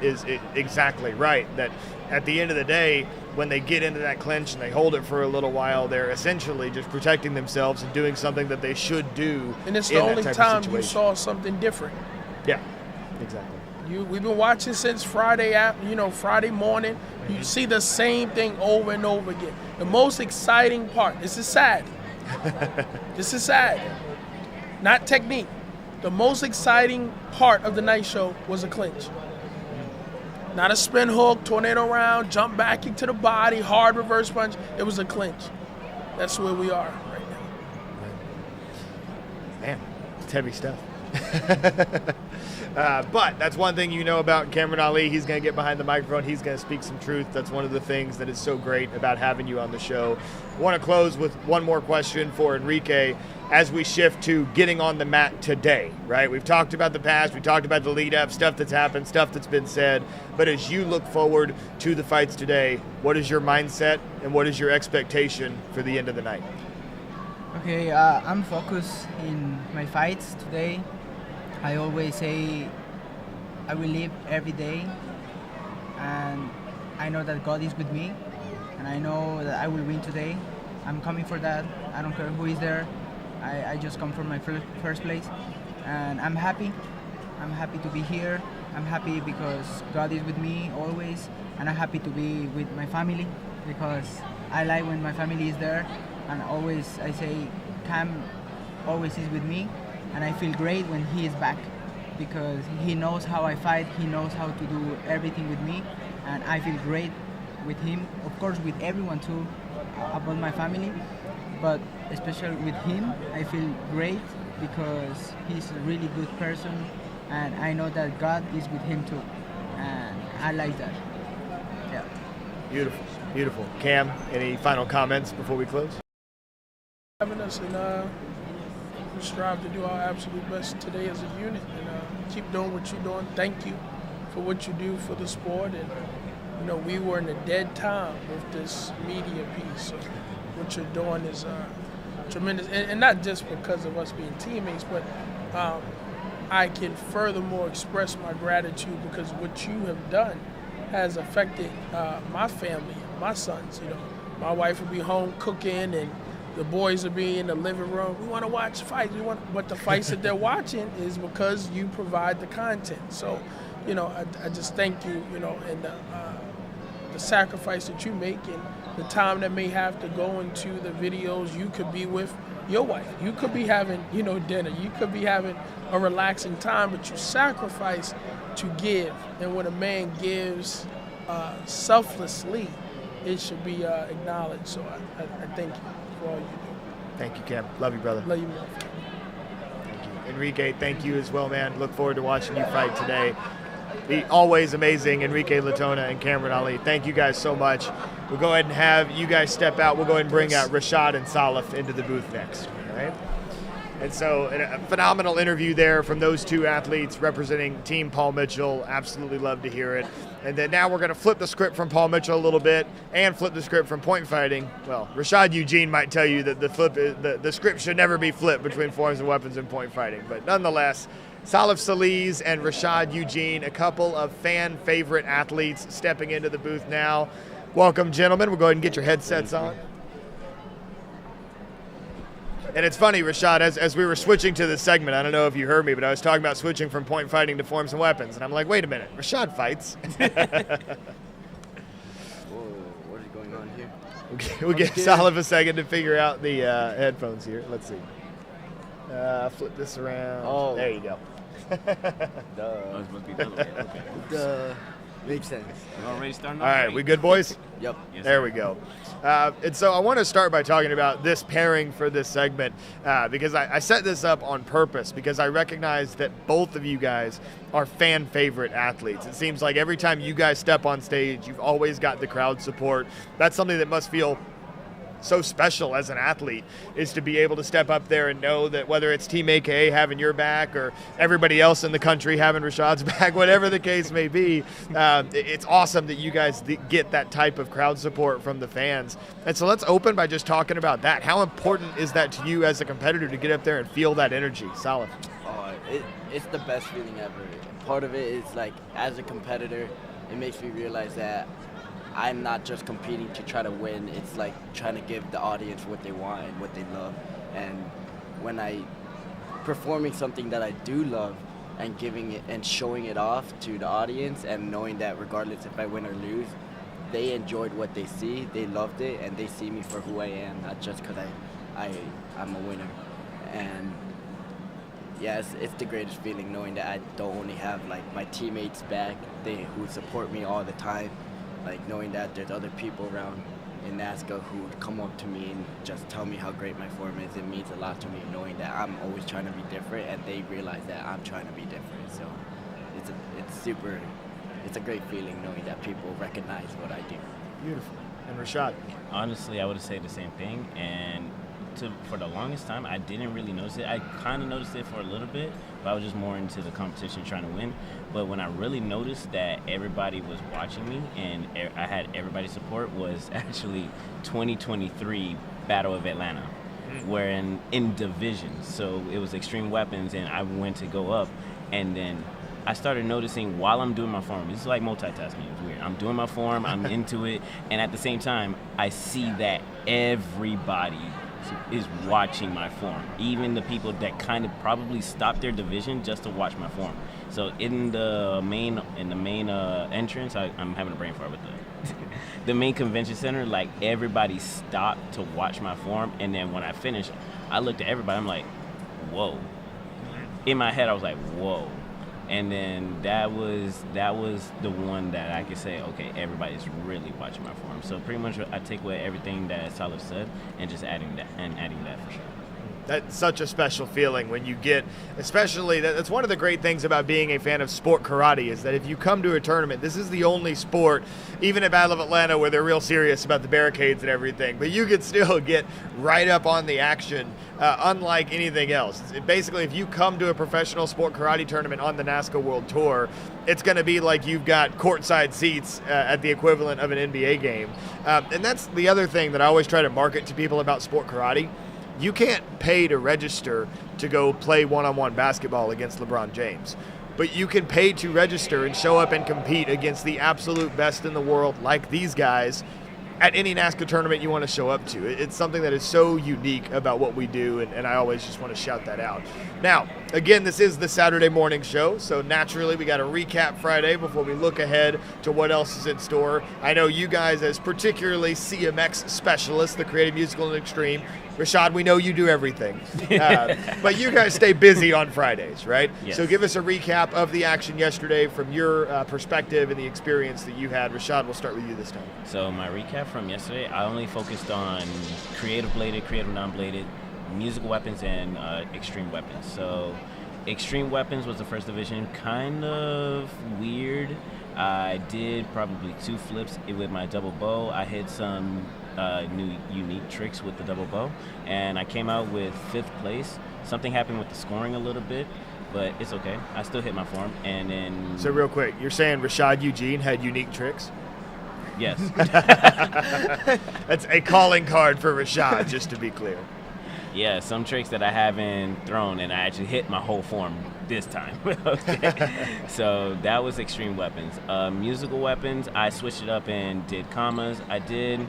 A: is exactly right, that at the end of the day, when they get into that clinch and they hold it for a little while, they're essentially just protecting themselves and doing something that they should do.
F: And it's
A: in
F: the
A: that
F: only
A: type of
F: time you
A: situation.
F: saw something different.
A: Yeah, exactly.
F: We've been watching since Friday morning. You see the same thing over and over again. The most exciting part, this is sad. This is sad. Not technique. The most exciting part of the night show was a clinch. Not a spin hook, tornado round, jump back into the body, hard reverse punch. It was a clinch. That's where we are right now.
A: Man, it's heavy stuff. But that's one thing you know about Kameren Ali. He's going to get behind the microphone. He's going to speak some truth. That's one of the things that is so great about having you on the show. I want to close with one more question for Enrique as we shift to getting on the mat today, right? We've talked about the past. We talked about the lead up, stuff that's happened, stuff that's been said. But as you look forward to the fights today, what is your mindset and what is your expectation for the end of the night?
E: Okay, I'm focused in my fights today. I always say I will live every day, and I know that God is with me, and I know that I will win today. I'm coming for that. I don't care who is there. I just come from my first place, and I'm happy. I'm happy to be here. I'm happy because God is with me always, and I'm happy to be with my family because I like when my family is there, and always I say Cam always is with me, and I feel great when he is back because he knows how I fight, he knows how to do everything with me, and I feel great with him, of course with everyone too, about my family, but especially with him, I feel great because he's a really good person, and I know that God is with him too, and I like that. Yeah.
A: Beautiful, beautiful. Cam, any final comments before we close?
F: Having us, and we strive to do our absolute best today as a unit, and keep doing what you're doing. Thank you for what you do for the sport, and we were in a dead time with this media piece. So what you're doing is tremendous, and not just because of us being teammates, but I can furthermore express my gratitude because what you have done has affected my family, my sons. My wife will be home cooking, and the boys will be in the living room. We want to watch fights. But the fights that they're watching is because you provide the content. So, I just thank you, and the sacrifice that you make and the time that may have to go into the videos. You could be with your wife. You could be having, dinner. You could be having a relaxing time, but you sacrifice to give. And when a man gives selflessly, it should be acknowledged. So I thank you for all you do.
A: Thank you, Cam. Love you, brother.
F: Love you more.
A: Thank you. Enrique, thank you as well, man. Look forward to watching you fight today. The always amazing Enrique Letona and Kameren Ali. Thank you guys so much. We'll go ahead and have you guys step out. We'll go ahead and bring out Rashad and Salef into the booth next. All right? And so a phenomenal interview there from those two athletes representing Team Paul Mitchell. Absolutely love to hear it. And then now we're going to flip the script from Paul Mitchell a little bit and flip the script from point fighting. Well, Rashad Eugene might tell you that the script should never be flipped between forms and weapons and point fighting. But nonetheless, Salef Celiz and Rashad Eugene, a couple of fan favorite athletes stepping into the booth now. Welcome, gentlemen. We'll go ahead and get your headsets on. And it's funny, Rashad, as we were switching to this segment, I don't know if you heard me, but I was talking about switching from point fighting to forms and weapons. And I'm like, wait a minute, Rashad fights.
G: Whoa, what is going on here?
A: We'll give Salef a second to figure out the headphones here. Let's see. Flip this around.
G: Oh.
A: There you go.
G: Duh. Okay. Duh. Makes sense.
H: We're already starting.
A: All right, we good, boys?
G: Yep.
H: Yes,
A: There
H: sir.
A: we go. And so I want to start by talking about this pairing for this segment because I set this up on purpose because I recognize that both of you guys are fan favorite athletes. It seems like every time you guys step on stage, you've always got the crowd support. That's something that must feel so special as an athlete is to be able to step up there and know that whether it's Team AKA having your back or everybody else in the country having Rashad's back, whatever the case may be, it's awesome that you guys get that type of crowd support from the fans. And so let's open by just talking about that. How important is that to you as a competitor to get up there and feel that energy? Salef.
G: Oh, it's the best feeling ever. Part of it is like, as a competitor, it makes me realize that I'm not just competing to try to win. It's like trying to give the audience what they want and what they love. And when I performing something that I do love and giving it and showing it off to the audience and knowing that regardless if I win or lose, they enjoyed what they see, they loved it, and they see me for who I am, not just because I'm a winner. And yeah, it's the greatest feeling knowing that I don't only have like my teammates back, who support me all the time, like knowing that there's other people around in NASCA who would come up to me and just tell me how great my form is. It means a lot to me knowing that I'm always trying to be different, and they realize that I'm trying to be different. So it's a great feeling knowing that people recognize what I do.
A: Beautiful. And Rashad?
H: Honestly, I would say the same thing, and for the longest time, I didn't really notice it. I kind of noticed it for a little bit, but I was just more into the competition trying to win. But when I really noticed that everybody was watching me and I had everybody's support was actually 2023 Battle of Atlanta, where in divisions. So it was Extreme Weapons, and I went to go up, and then I started noticing while I'm doing my form, it's like multitasking, it's weird. I'm doing my form, I'm into it, and at the same time, I see that everybody is watching my form. Even the people that kind of probably stopped their division just to watch my form. So in the main entrance, I'm having a brain fart with the main convention center, like everybody stopped to watch my form, and then when I finished, I looked at everybody, I'm like, whoa. In my head, I was like, whoa. And then that was the one that I could say, okay, everybody's really watching my form. So pretty much I take away everything that Salef said and just adding that for sure.
A: That's such a special feeling when you get, especially, that's one of the great things about being a fan of sport karate is that if you come to a tournament, this is the only sport, even at Battle of Atlanta, where they're real serious about the barricades and everything, but you could still get right up on the action, unlike anything else. Basically, if you come to a professional sport karate tournament on the NASCA World Tour, it's going to be like you've got courtside seats at the equivalent of an NBA game. And that's the other thing that I always try to market to people about sport karate. You can't pay to register to go play one-on-one basketball against LeBron James, but you can pay to register and show up and compete against the absolute best in the world like these guys at any NASCA tournament you want to show up to. It's something that is so unique about what we do, and I always just want to shout that out. Now, again, this is the Saturday morning show, so naturally we got to recap Friday before we look ahead to what else is in store. I know you guys, as particularly CMX specialists, the Creative Musical and Extreme, Rashad, we know you do everything, but you guys stay busy on Fridays, right?
H: Yes.
A: So give us a recap of the action yesterday from your perspective and the experience that you had. Rashad, we'll start with you this time.
H: So my recap from yesterday, I only focused on creative bladed, creative non-bladed, musical weapons, and extreme weapons. So extreme weapons was the first division, kind of weird. I did probably 2 flips with my double bow. I hit some new unique tricks with the double bow, and I came out with 5th place. Something happened with the scoring a little bit, but it's okay. I still hit my form, and then...
A: So real quick, you're saying Rashad Eugene had unique tricks?
H: Yes.
A: That's a calling card for Rashad, just to be clear.
H: Yeah, some tricks that I haven't thrown, and I actually hit my whole form this time. Okay. So that was extreme weapons. Musical weapons, I switched it up and did commas. I did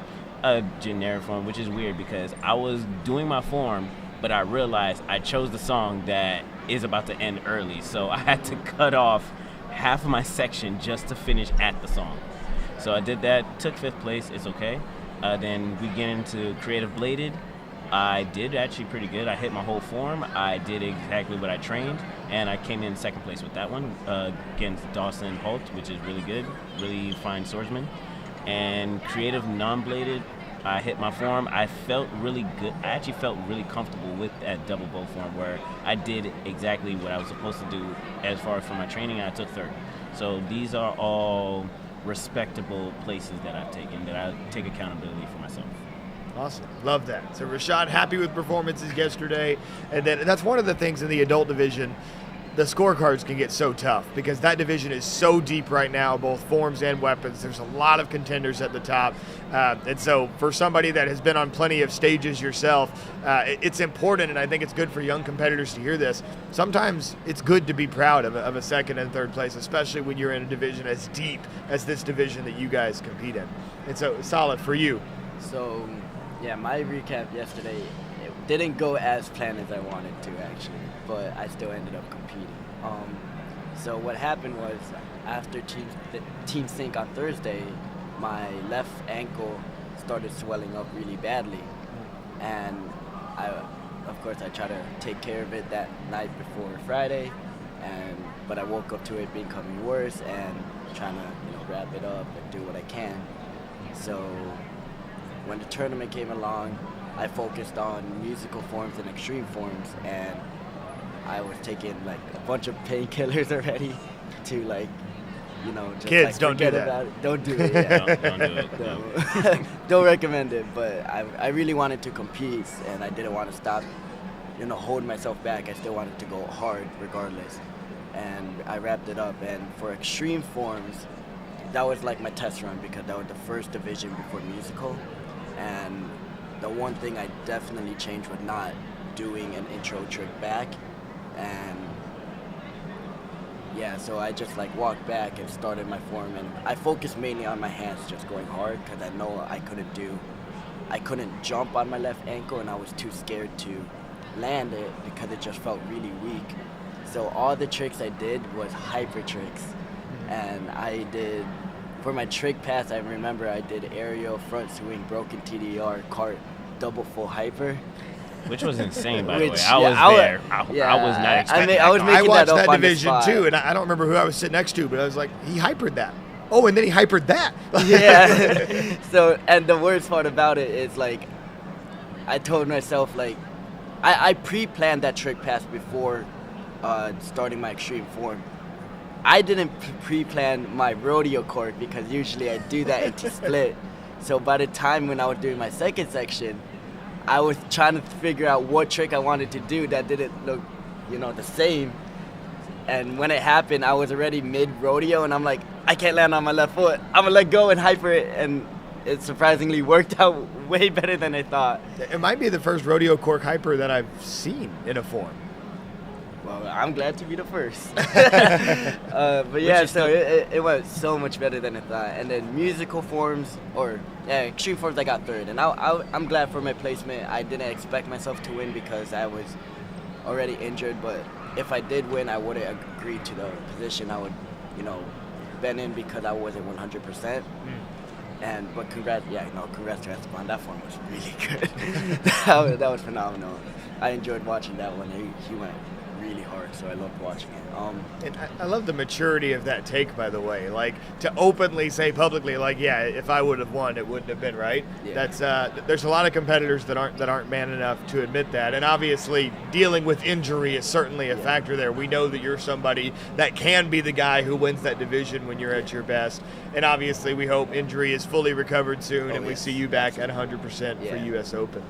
H: a generic form, which is weird because I was doing my form, but I realized I chose the song that is about to end early. So I had to cut off half of my section just to finish at the song. So I did that, took 5th place, it's okay. Then we get into creative bladed. I did actually pretty good. I hit my whole form. I did exactly what I trained, and I came in 2nd place with that one against Dawson Holt, which is really good, really fine swordsman. And creative non-bladed, I hit my form. I felt really good. I actually felt really comfortable with that double bow form where I did exactly what I was supposed to do as far as for my training, and I took 3rd. So these are all respectable places that I've taken, that I take accountability for myself.
A: Awesome. Love that. So Rashad, happy with performances yesterday. And that's one of the things in the adult division. The scorecards can get so tough because that division is so deep right now, both forms and weapons. There's a lot of contenders at the top. And so for somebody that has been on plenty of stages yourself, it's important, and I think it's good for young competitors to hear this. Sometimes it's good to be proud of a second and third place, especially when you're in a division as deep as this division that you guys compete in. And so, Salef, for you.
G: So, yeah, my recap yesterday, it didn't go as planned as I wanted to, actually, but I still ended up competing. So what happened was, after team sync on Thursday, my left ankle started swelling up really badly, and of course I tried to take care of it that night before Friday, but I woke up to it becoming worse and trying to wrap it up and do what I can. So when the tournament came along, I focused on musical forms and extreme forms, and I was taking like a bunch of painkillers already to just
A: kids, don't do that.
G: About it. Don't do it. Yeah.
H: Don't do it.
G: No. Don't recommend it. But I really wanted to compete, and I didn't want to stop, holding myself back. I still wanted to go hard regardless, and I wrapped it up. And for extreme forms, that was like my test run because that was the first division before musical, and the one thing I definitely changed was not doing an intro trick back. And yeah, so I just walked back and started my form, and I focused mainly on my hands just going hard because I know I couldn't jump on my left ankle, and I was too scared to land it because it just felt really weak. So all the tricks I did was hyper tricks, and I did, for my trick pass, I remember I did aerial, front swing, broken TDR, cart, double full hyper.
H: Which was insane, by the way. I was there. I was not expecting
A: I watched
G: that
A: division too, and I don't remember who I was sitting next to, but I was like, he hypered that. Oh, and then he hypered that.
G: Yeah. So, and the worst part about it is I told myself I pre-planned that trick pass before starting my extreme form. I didn't pre-plan my rodeo cork because usually I do that into split. So by the time when I was doing my second section, I was trying to figure out what trick I wanted to do that didn't look, the same. And when it happened, I was already mid-rodeo, and I'm like, I can't land on my left foot. I'm going to let go and hyper it, and it surprisingly worked out way better than I thought.
A: It might be the first rodeo cork hyper that I've seen in a form.
G: Well, I'm glad to be the first. But yeah, so it went so much better than I thought. And then musical forms, extreme forms, I got third. And I'm glad for my placement. I didn't expect myself to win because I was already injured. But if I did win, I wouldn't agree to the position. I would, been in because I wasn't 100%. But congrats to Esteban. That form was really good. that was phenomenal. I enjoyed watching that one. He went really hard, so I loved watching it.
A: And I love the maturity of that take, by the way. To openly say publicly, if I would have won, it wouldn't have been right. Yeah. That's there's a lot of competitors that aren't man enough to admit that, and obviously dealing with injury is certainly a factor there. We know that you're somebody that can be the guy who wins that division when you're at your best, and obviously we hope injury is fully recovered soon, and we see you back at 100% for U.S. Open.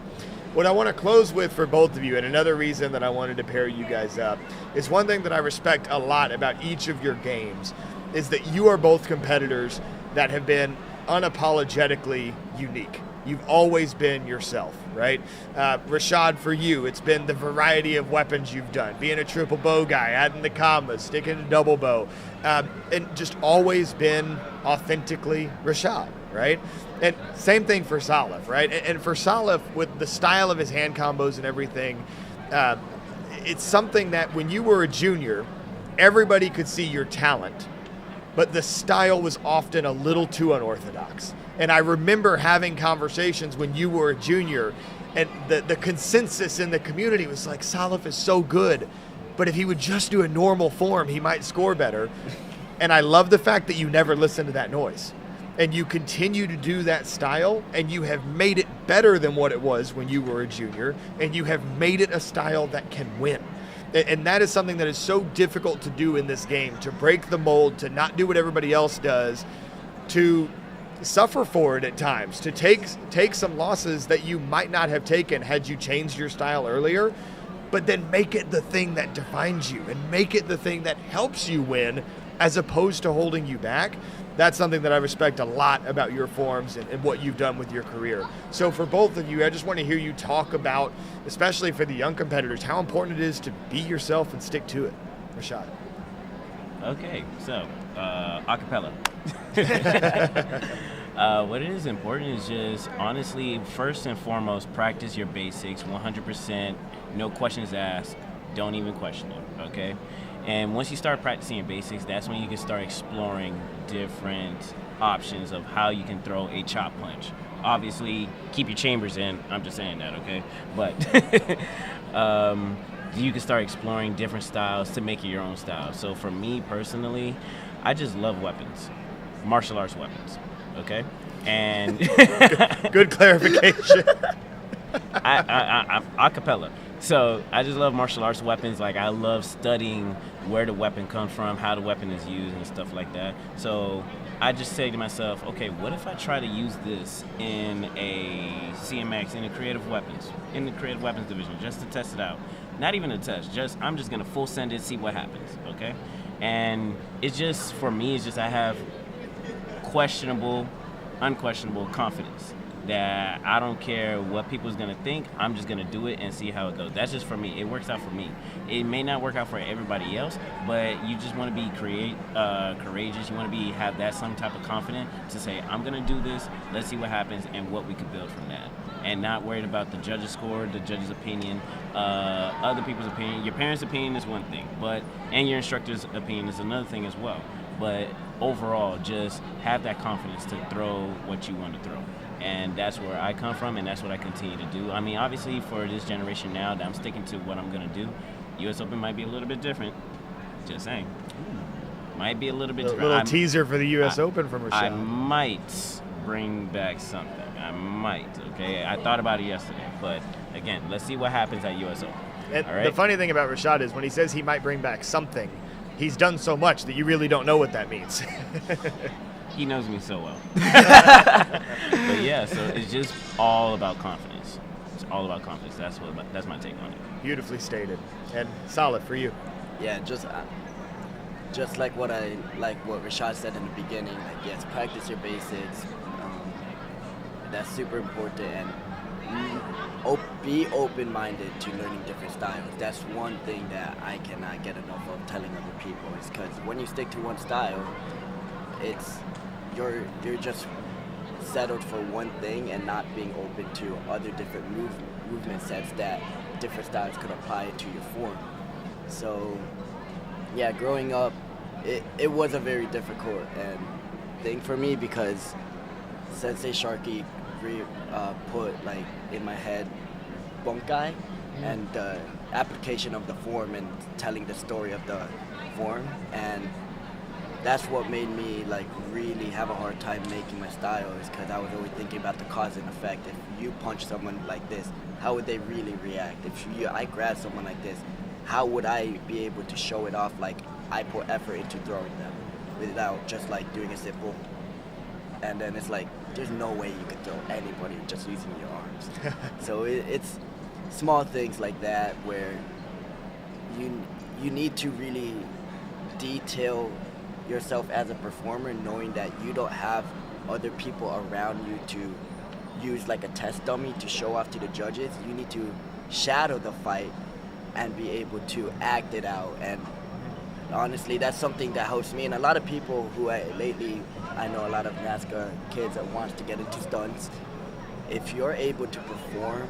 A: What I want to close with for both of you, and another reason that I wanted to pair you guys up, is one thing that I respect a lot about each of your games, is that you are both competitors that have been unapologetically unique. You've always been yourself, right? Rashad, for you, it's been the variety of weapons you've done, being a triple bow guy, adding the commas, sticking a double bow, and just always been authentically Rashad, right? And same thing for Salef, right? And for Salef, with the style of his hand combos and everything, it's something that when you were a junior, everybody could see your talent, but the style was often a little too unorthodox. And I remember having conversations when you were a junior, and the consensus in the community was like, Salef is so good, but if he would just do a normal form, he might score better. And I love the fact that you never listened to that noise. And you continue to do that style, and you have made it better than what it was when you were a junior, and you have made it a style that can win. And that is something that is so difficult to do in this game, to break the mold, to not do what everybody else does, to suffer for it at times, to take some losses that you might not have taken had you changed your style earlier, but then make it the thing that defines you and make it the thing that helps you win as opposed to holding you back. That's something that I respect a lot about your forms and what you've done with your career. So for both of you, I just want to hear you talk about, especially for the young competitors, how important it is to be yourself and stick to it. Rashad.
H: Okay, so acapella. What is important is just, honestly, first and foremost, practice your basics 100%. No questions asked. Don't even question them, okay? And once you start practicing your basics, that's when you can start exploring different options of how you can throw a chop punch. Obviously, keep your chambers in. I'm just saying that, okay? But you can start exploring different styles to make it your own style. So for me personally, I just love weapons, martial arts weapons, okay? And
A: good clarification.
H: I'm acapella. So I just love martial arts weapons. Like, I love studying where the weapon comes from, how the weapon is used, and stuff like that. So I just say to myself, okay, what if I try to use this in a CMX, in the creative weapons division, just to test it out? Not even a test, I'm just gonna full send it, see what happens, okay? And it's just, for me, it's just I have unquestionable confidence that I don't care what people's gonna think, I'm just gonna do it and see how it goes. That's just for me. It works out for me. It may not work out for everybody else, but you just want to be courageous. You want to have that some type of confidence to say, I'm gonna do this, let's see what happens and what we could build from that. And not worried about the judge's score, the judge's opinion, other people's opinion. Your parents' opinion is one thing, and your instructor's opinion is another thing as well. But overall, just have that confidence to throw what you want to throw. And that's where I come from, and that's what I continue to do. I mean, obviously, for this generation now, that I'm sticking to what I'm going to do. U.S. Open might be a little bit different. Just saying. Might be a little bit different.
A: A little teaser for the U.S. Open from Rashad.
H: I might bring back something. I might, okay? I thought about it yesterday. But, again, let's see what happens at U.S. Open.
A: And
H: all right?
A: The funny thing about Rashad is when he says he might bring back something, he's done so much that you really don't know what that means.
H: He knows me so well. But yeah, so it's just all about confidence. It's all about confidence. That's my take on it.
A: Beautifully stated. And Salef, for you.
G: Yeah, just like what Rashad said in the beginning. Like, yes, practice your basics. That's super important, and be open-minded to learning different styles. That's one thing that I cannot get enough of telling other people. Is because when you stick to one style, you're just settled for one thing and not being open to other different movement sets that different styles could apply to your form. So yeah, growing up, it was a very difficult thing for me because Sensei Sharky put like in my head bunkai and the application of the form and telling the story of the form, and that's what made me like really have a hard time making my style, is because I was always thinking about the cause and effect. If you punch someone like this, how would they really react? If I grab someone like this, how would I be able to show it off like I put effort into throwing them without just like doing a simple? And then it's like, there's no way you could throw anybody just using your arms. So it's small things like that where you need to really detail yourself as a performer, knowing that you don't have other people around you to use like a test dummy to show off to the judges. You need to shadow the fight and be able to act it out. And honestly, that's something that helps me and a lot of people who lately, I know a lot of NASCAR kids that wants to get into stunts. If you're able to perform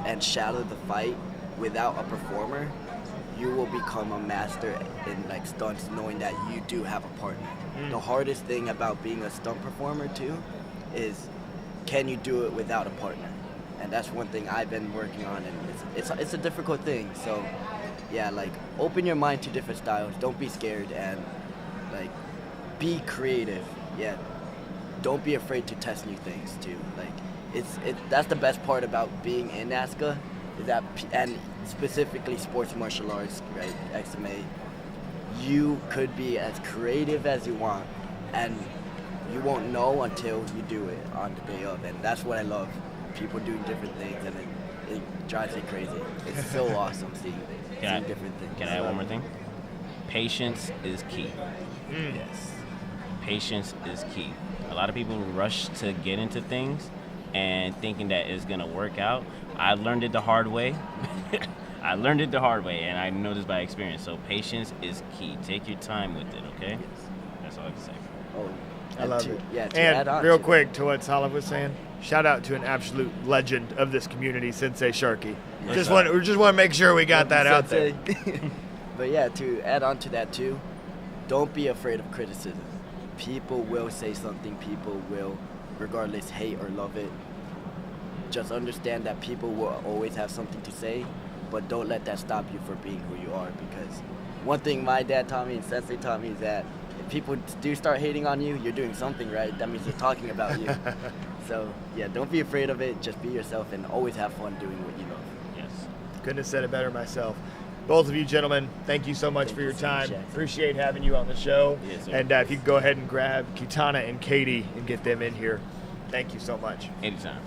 G: and shadow the fight without a performer, you will become a master in like stunts, knowing that you do have a partner. The hardest thing about being a stunt performer too is, can you do it without a partner? And that's one thing I've been working on, and it's a difficult thing. So yeah, like open your mind to different styles. Don't be scared, and like be creative. Yeah, don't be afraid to test new things too. Like that's the best part about being in NASCAR, is that, and specifically sports martial arts, right, XMA, you could be as creative as you want, and you won't know until you do it on the day of, and that's what I love. People doing different things, and it drives me crazy. It's so awesome seeing different things.
H: Can I add one more thing? Patience is key.
G: Yes.
H: Patience is key. A lot of people rush to get into things and thinking that it's going to work out. I learned it the hard way. And I know this by experience. So patience is key. Take your time with it, okay?
G: Yes.
H: That's all I can say.
G: Oh,
A: I love it.
G: Yeah, to add
A: And
G: on
A: real
G: to
A: quick to what Salef was saying, shout out to an absolute legend of this community, Sensei Sharky.
G: Yes.
A: Just want to make sure we got that out there.
G: But yeah, to add on to that too, don't be afraid of criticism. People will say something. People will, regardless, hate or love it. Just understand that people will always have something to say, but don't let that stop you from being who you are. Because one thing my dad taught me and Sensei taught me is that if people do start hating on you, you're doing something right. That means they're talking about you. So yeah, don't be afraid of it. Just be yourself and always have fun doing what you love.
H: Yes.
A: Couldn't have said it better myself. Both of you gentlemen, thank you so much for your time. Appreciate having you on the show.
H: Yes, sir.
A: And if you could go ahead and grab Kitana and Katie and get them in here. Thank you so much.
H: Anytime.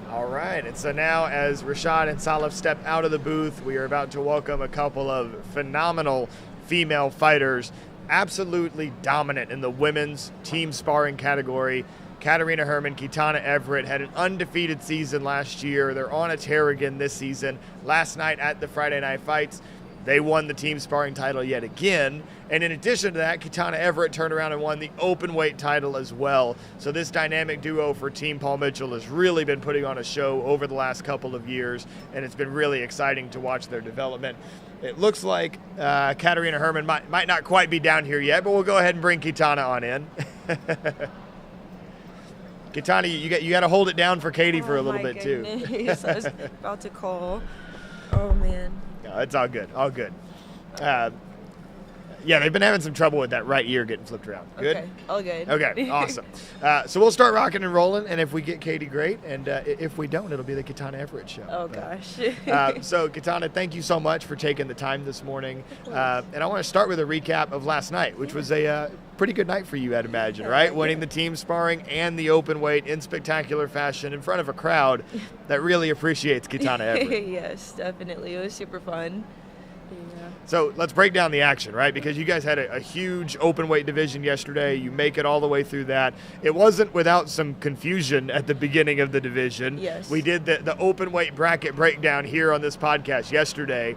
A: All right, and so now as Rashad and Salef step out of the booth, we are about to welcome a couple of phenomenal female fighters, absolutely dominant in the women's team sparring category. Katarina Herman, Katarina Everett had an undefeated season last year. They're on a tear again this season. Last night at the Friday Night Fights, they won the team sparring title yet again. And in addition to that, Katarina Everett turned around and won the open weight title as well. So this dynamic duo for Team Paul Mitchell has really been putting on a show over the last couple of years, and it's been really exciting to watch their development. It looks like Katarina Herman might not quite be down here yet, but we'll go ahead and bring Katarina on in. Katarina, you got to hold it down for Katie for a little bit too.
I: I was about to call. Oh man.
A: No, it's all good. All good. Yeah, they've been having some trouble with that right ear getting flipped around. Good?
I: Okay, all good.
A: Okay, awesome. So we'll start rocking and rolling, and if we get Katie, great. And if we don't, it'll be the Katarina Everett show.
I: Oh, gosh.
A: So, Katarina, thank you so much for taking the time this morning. And I want to start with a recap of last night, which was a pretty good night for you, I'd imagine, right? Winning the team sparring and the open weight in spectacular fashion in front of a crowd that really appreciates Katarina Everett.
I: Yes, definitely. It was super fun. Yeah.
A: So let's break down the action, right? Because you guys had a huge open weight division yesterday. You make it all the way through that. It wasn't without some confusion at the beginning of the division.
I: Yes.
A: We did the open weight bracket breakdown here on this podcast yesterday.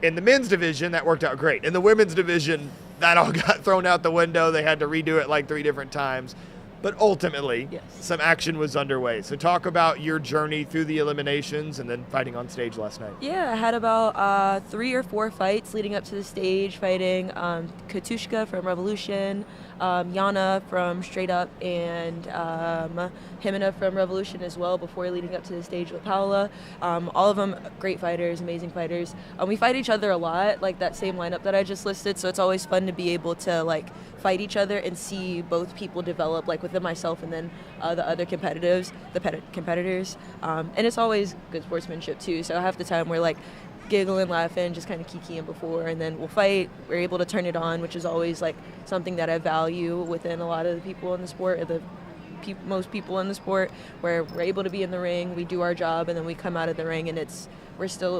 A: In the men's division, that worked out great. In the women's division, that all got thrown out the window. They had to redo it like 3 different times. But ultimately,
I: yes,
A: some action was underway. So talk about your journey through the eliminations and then fighting on stage last night.
I: Yeah, I had about 3 or 4 fights leading up to the stage, fighting Katushka from Revolution, Yana from Straight Up, and Jimena from Revolution as well before leading up to the stage with Paola. All of them great fighters, amazing fighters. We fight each other a lot, like that same lineup that I just listed, so it's always fun to be able to like fight each other and see both people develop, like within myself and then the other competitors. And it's always good sportsmanship too, so half the time we're like giggling, laughing, just kind of kikiing before, and then we'll fight. We're able to turn it on, which is always like something that I value within a lot of the people in the sport, or most people in the sport, where we're able to be in the ring, we do our job, and then we come out of the ring and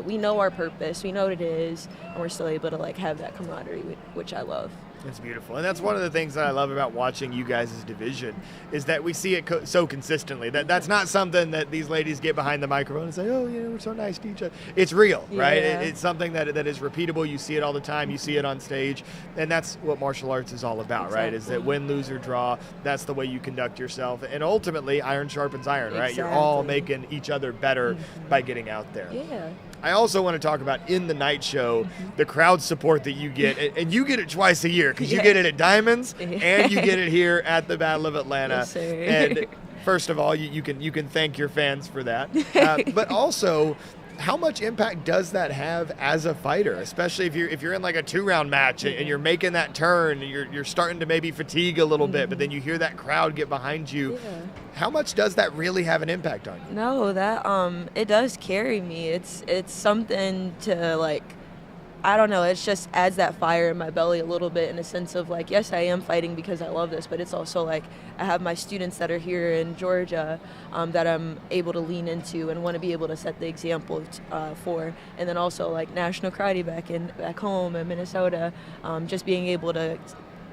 I: we know our purpose, we know what it is, and we're still able to like have that camaraderie, which I love.
A: It's beautiful. And that's one of the things that I love about watching you guys' division is that we see it so consistently. That's not something that these ladies get behind the microphone and say, oh, we're so nice to each other. It's real, right?
I: Yeah.
A: It's something that is repeatable. You see it all the time. You see it on stage. And that's what martial arts is all about,
I: exactly,
A: right? Is that win, lose, or draw, that's the way you conduct yourself. And ultimately, iron sharpens iron, right?
I: Exactly.
A: You're all making each other better by getting out there.
I: Yeah.
A: I also want to talk about in the night show, the crowd support that you get, and you get it twice a year because you get it at Diamonds and you get it here at the Battle of Atlanta.
I: Yes, sir.
A: And first of all, you can thank your fans for that, but also, how much impact does that have as a fighter, especially if you're in like a 2-round match and you're making that turn, you're starting to maybe fatigue a little bit, but then you hear that crowd get behind you.
I: Yeah.
A: How much does that really have an impact on you?
I: No, that it does carry me. It's something to like I don't know, it just adds that fire in my belly a little bit, in a sense of like, yes, I am fighting because I love this, but it's also like I have my students that are here in Georgia that I'm able to lean into and want to be able to set the example for. And then also like National Karate back home in Minnesota, just being able to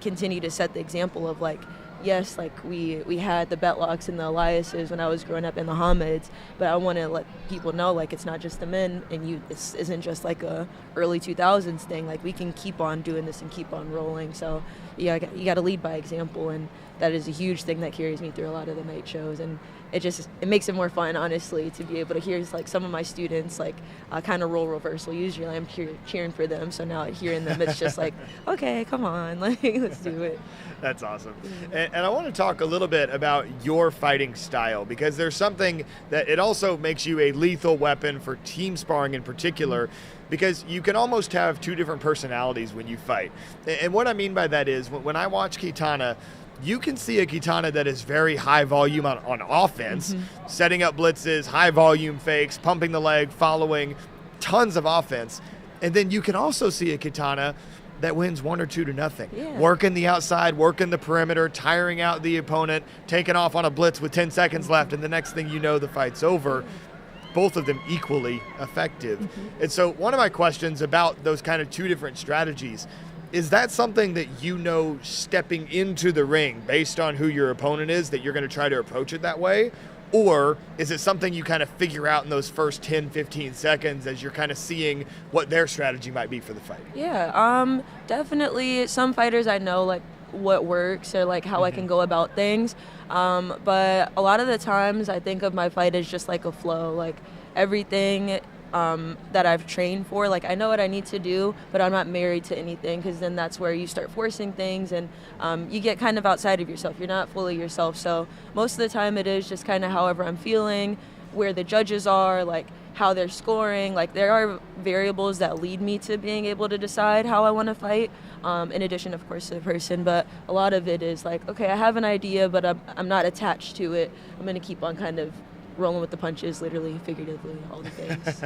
I: continue to set the example of like, yes, like we had the Betlocks and the Eliases when I was growing up, and the Hamids, but I want to let people know like it's not just the men, and this isn't just like a early 2000s thing. Like we can keep on doing this and keep on rolling. So yeah, you got to lead by example, and that is a huge thing that carries me through a lot of the night shows, and it makes it more fun, honestly, to be able to hear like some of my students like kind of role reversal. Usually I'm cheering for them, so now hearing them, it's just like, okay, come on, like let's do it.
A: That's awesome. And I want to talk a little bit about your fighting style, because there's something that it also makes you a lethal weapon for team sparring in particular, because you can almost have two different personalities when you fight. And what I mean by that is when I watch Kitana, you can see a Kitana that is very high volume on offense, setting up blitzes, high volume fakes, pumping the leg, following, tons of offense. And then you can also see a Kitana that wins 1 or 2 to nothing.
I: Yeah.
A: Working the outside, working the perimeter, tiring out the opponent, taking off on a blitz with 10 seconds left, and the next thing you know, the fight's over. Both of them equally effective. And so one of my questions about those kind of two different strategies, is that something that you know stepping into the ring based on who your opponent is, that you're going to try to approach it that way? Or is it something you kind of figure out in those first 10, 15 seconds as you're kind of seeing what their strategy might be for the fight?
I: Yeah, definitely some fighters I know like what works or like how I can go about things. But a lot of the times I think of my fight as just like a flow, like everything that I've trained for, like I know what I need to do, but I'm not married to anything, because then that's where you start forcing things and you get kind of outside of yourself. You're not fully yourself. So most of the time it is just kind of however I'm feeling, where the judges are, like how they're scoring. Like there are variables that lead me to being able to decide how I want to fight, in addition, of course, to the person. But a lot of it is like, okay, I have an idea, but I'm not attached to it. I'm going to keep on kind of rolling with the punches, literally, figuratively, all the things.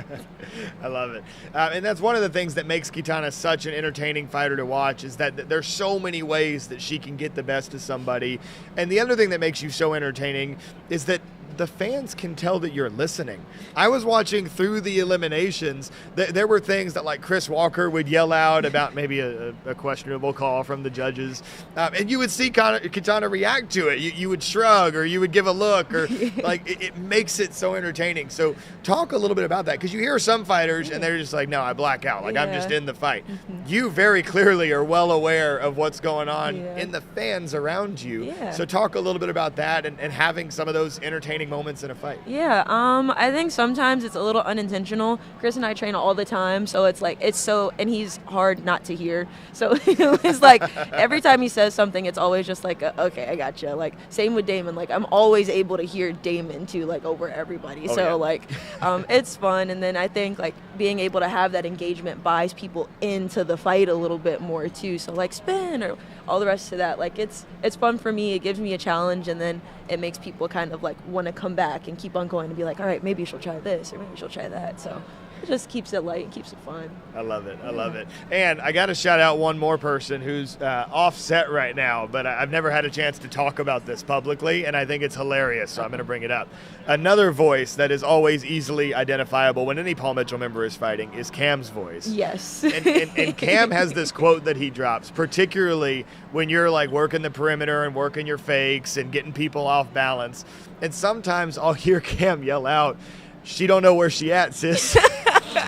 A: I love it. And that's one of the things that makes Kitana such an entertaining fighter to watch, is that there's so many ways that she can get the best of somebody. And the other thing that makes you so entertaining is that the fans can tell that you're listening. I was watching through the eliminations. There were things that like Chris Walker would yell out about maybe a questionable call from the judges. And you would see Kitana react to it. You would shrug, or you would give a look, or like it makes it so entertaining. So talk a little bit about that, because you hear some fighters and they're just like, no, I black out. Like I'm just in the fight. You very clearly are well aware of what's going on in the fans around you. So talk a little bit about that and having some of those entertaining moments in a fight.
I: I think sometimes it's a little unintentional. Chris and I train all the time, so it's like and he's hard not to hear. So it's like every time he says something, it's always just like, okay, I gotcha. Like same with Damon. Like I'm always able to hear Damon too, like over everybody. It's fun. And then I think like being able to have that engagement buys people into the fight a little bit more too. So like spin or all the rest of that, like it's fun for me. It gives me a challenge, and then it makes people kind of like want to come back and keep on going and be like, all right, maybe she'll try this or maybe she'll try that. So it just keeps it light and keeps it fun.
A: I love it. I love it. And I got to shout out one more person who's offset right now, but I've never had a chance to talk about this publicly, and I think it's hilarious, so I'm going to bring it up. Another voice that is always easily identifiable when any Paul Mitchell member is fighting is Cam's voice.
I: Yes.
A: And Cam has this quote that he drops, particularly when you're like working the perimeter and working your fakes and getting people off balance. And sometimes I'll hear Cam yell out, "She don't know where she at, sis."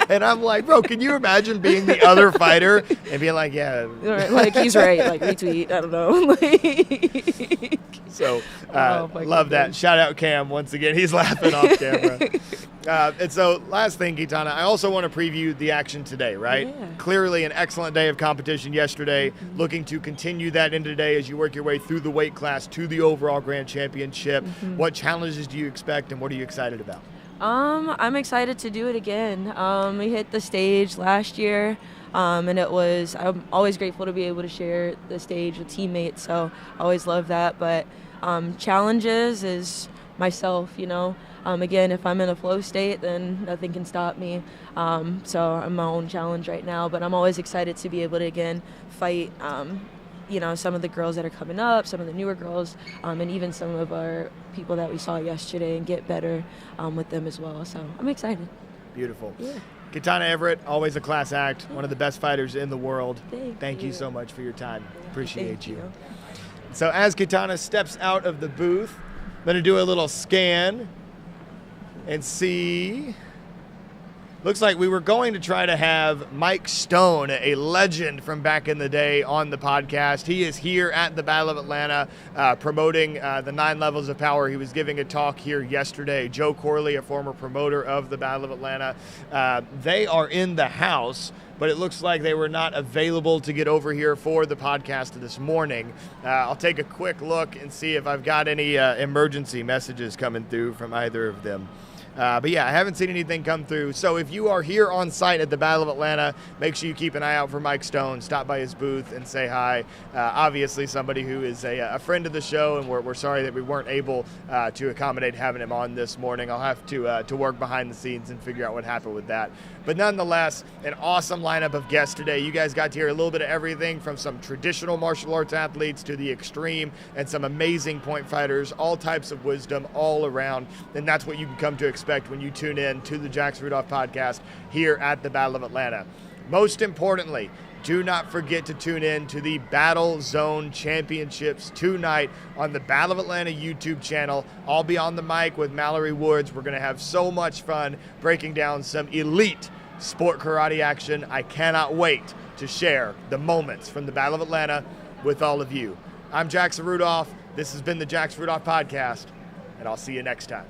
A: And I'm like, bro, can you imagine being the other fighter and being like, yeah.
I: Like, he's right. Like, retweet. I don't know.
A: So, love that. Shout out Cam once again. He's laughing off camera. And so, last thing, Kitana, I also want to preview the action today, right?
I: Yeah.
A: Clearly an excellent day of competition yesterday. Looking to continue that into today as you work your way through the weight class to the overall grand championship. What challenges do you expect, and what are you excited about?
I: I'm excited to do it again. We hit the stage last year, and I'm always grateful to be able to share the stage with teammates, so I always love that. But challenges is myself, Again, if I'm in a flow state, then nothing can stop me. So I'm my own challenge right now, but I'm always excited to be able to, again, fight, some of the girls that are coming up, some of the newer girls, and even some of our people that we saw yesterday and get better with them as well. So I'm excited.
A: Beautiful.
I: Yeah.
A: Katana Everett, always a class act, one of the best fighters in the world.
I: Thank
A: you so much for your time. Appreciate
I: Thank you.
A: So as Katana steps out of the booth, I'm going to do a little scan and see. Looks like we were going to try to have Mike Stone, a legend from back in the day, on the podcast. He is here at the Battle of Atlanta promoting the 9 Levels of Power. He was giving a talk here yesterday. Joe Corley, a former promoter of the Battle of Atlanta. They are in the house, but it looks like they were not available to get over here for the podcast this morning. I'll take a quick look and see if I've got any emergency messages coming through from either of them. But yeah, I haven't seen anything come through. So if you are here on site at the Battle of Atlanta, make sure you keep an eye out for Mike Stone. Stop by his booth and say hi. Obviously somebody who is a friend of the show, and we're sorry that we weren't able to accommodate having him on this morning. I'll have to work behind the scenes and figure out what happened with that. But nonetheless, an awesome lineup of guests today. You guys got to hear a little bit of everything from some traditional martial arts athletes to the extreme and some amazing point fighters, all types of wisdom all around. And that's what you can come to expect when you tune in to the Jackson Rudolph Podcast here at the Battle of Atlanta. Most importantly, do not forget to tune in to the BattleZone Championships tonight on the Battle of Atlanta YouTube channel. I'll be on the mic with Mallory Woods. We're going to have so much fun breaking down some elite sport karate action. I cannot wait to share the moments from the Battle of Atlanta with all of you. I'm Jackson Rudolph. This has been the Jackson Rudolph Podcast, and I'll see you next time.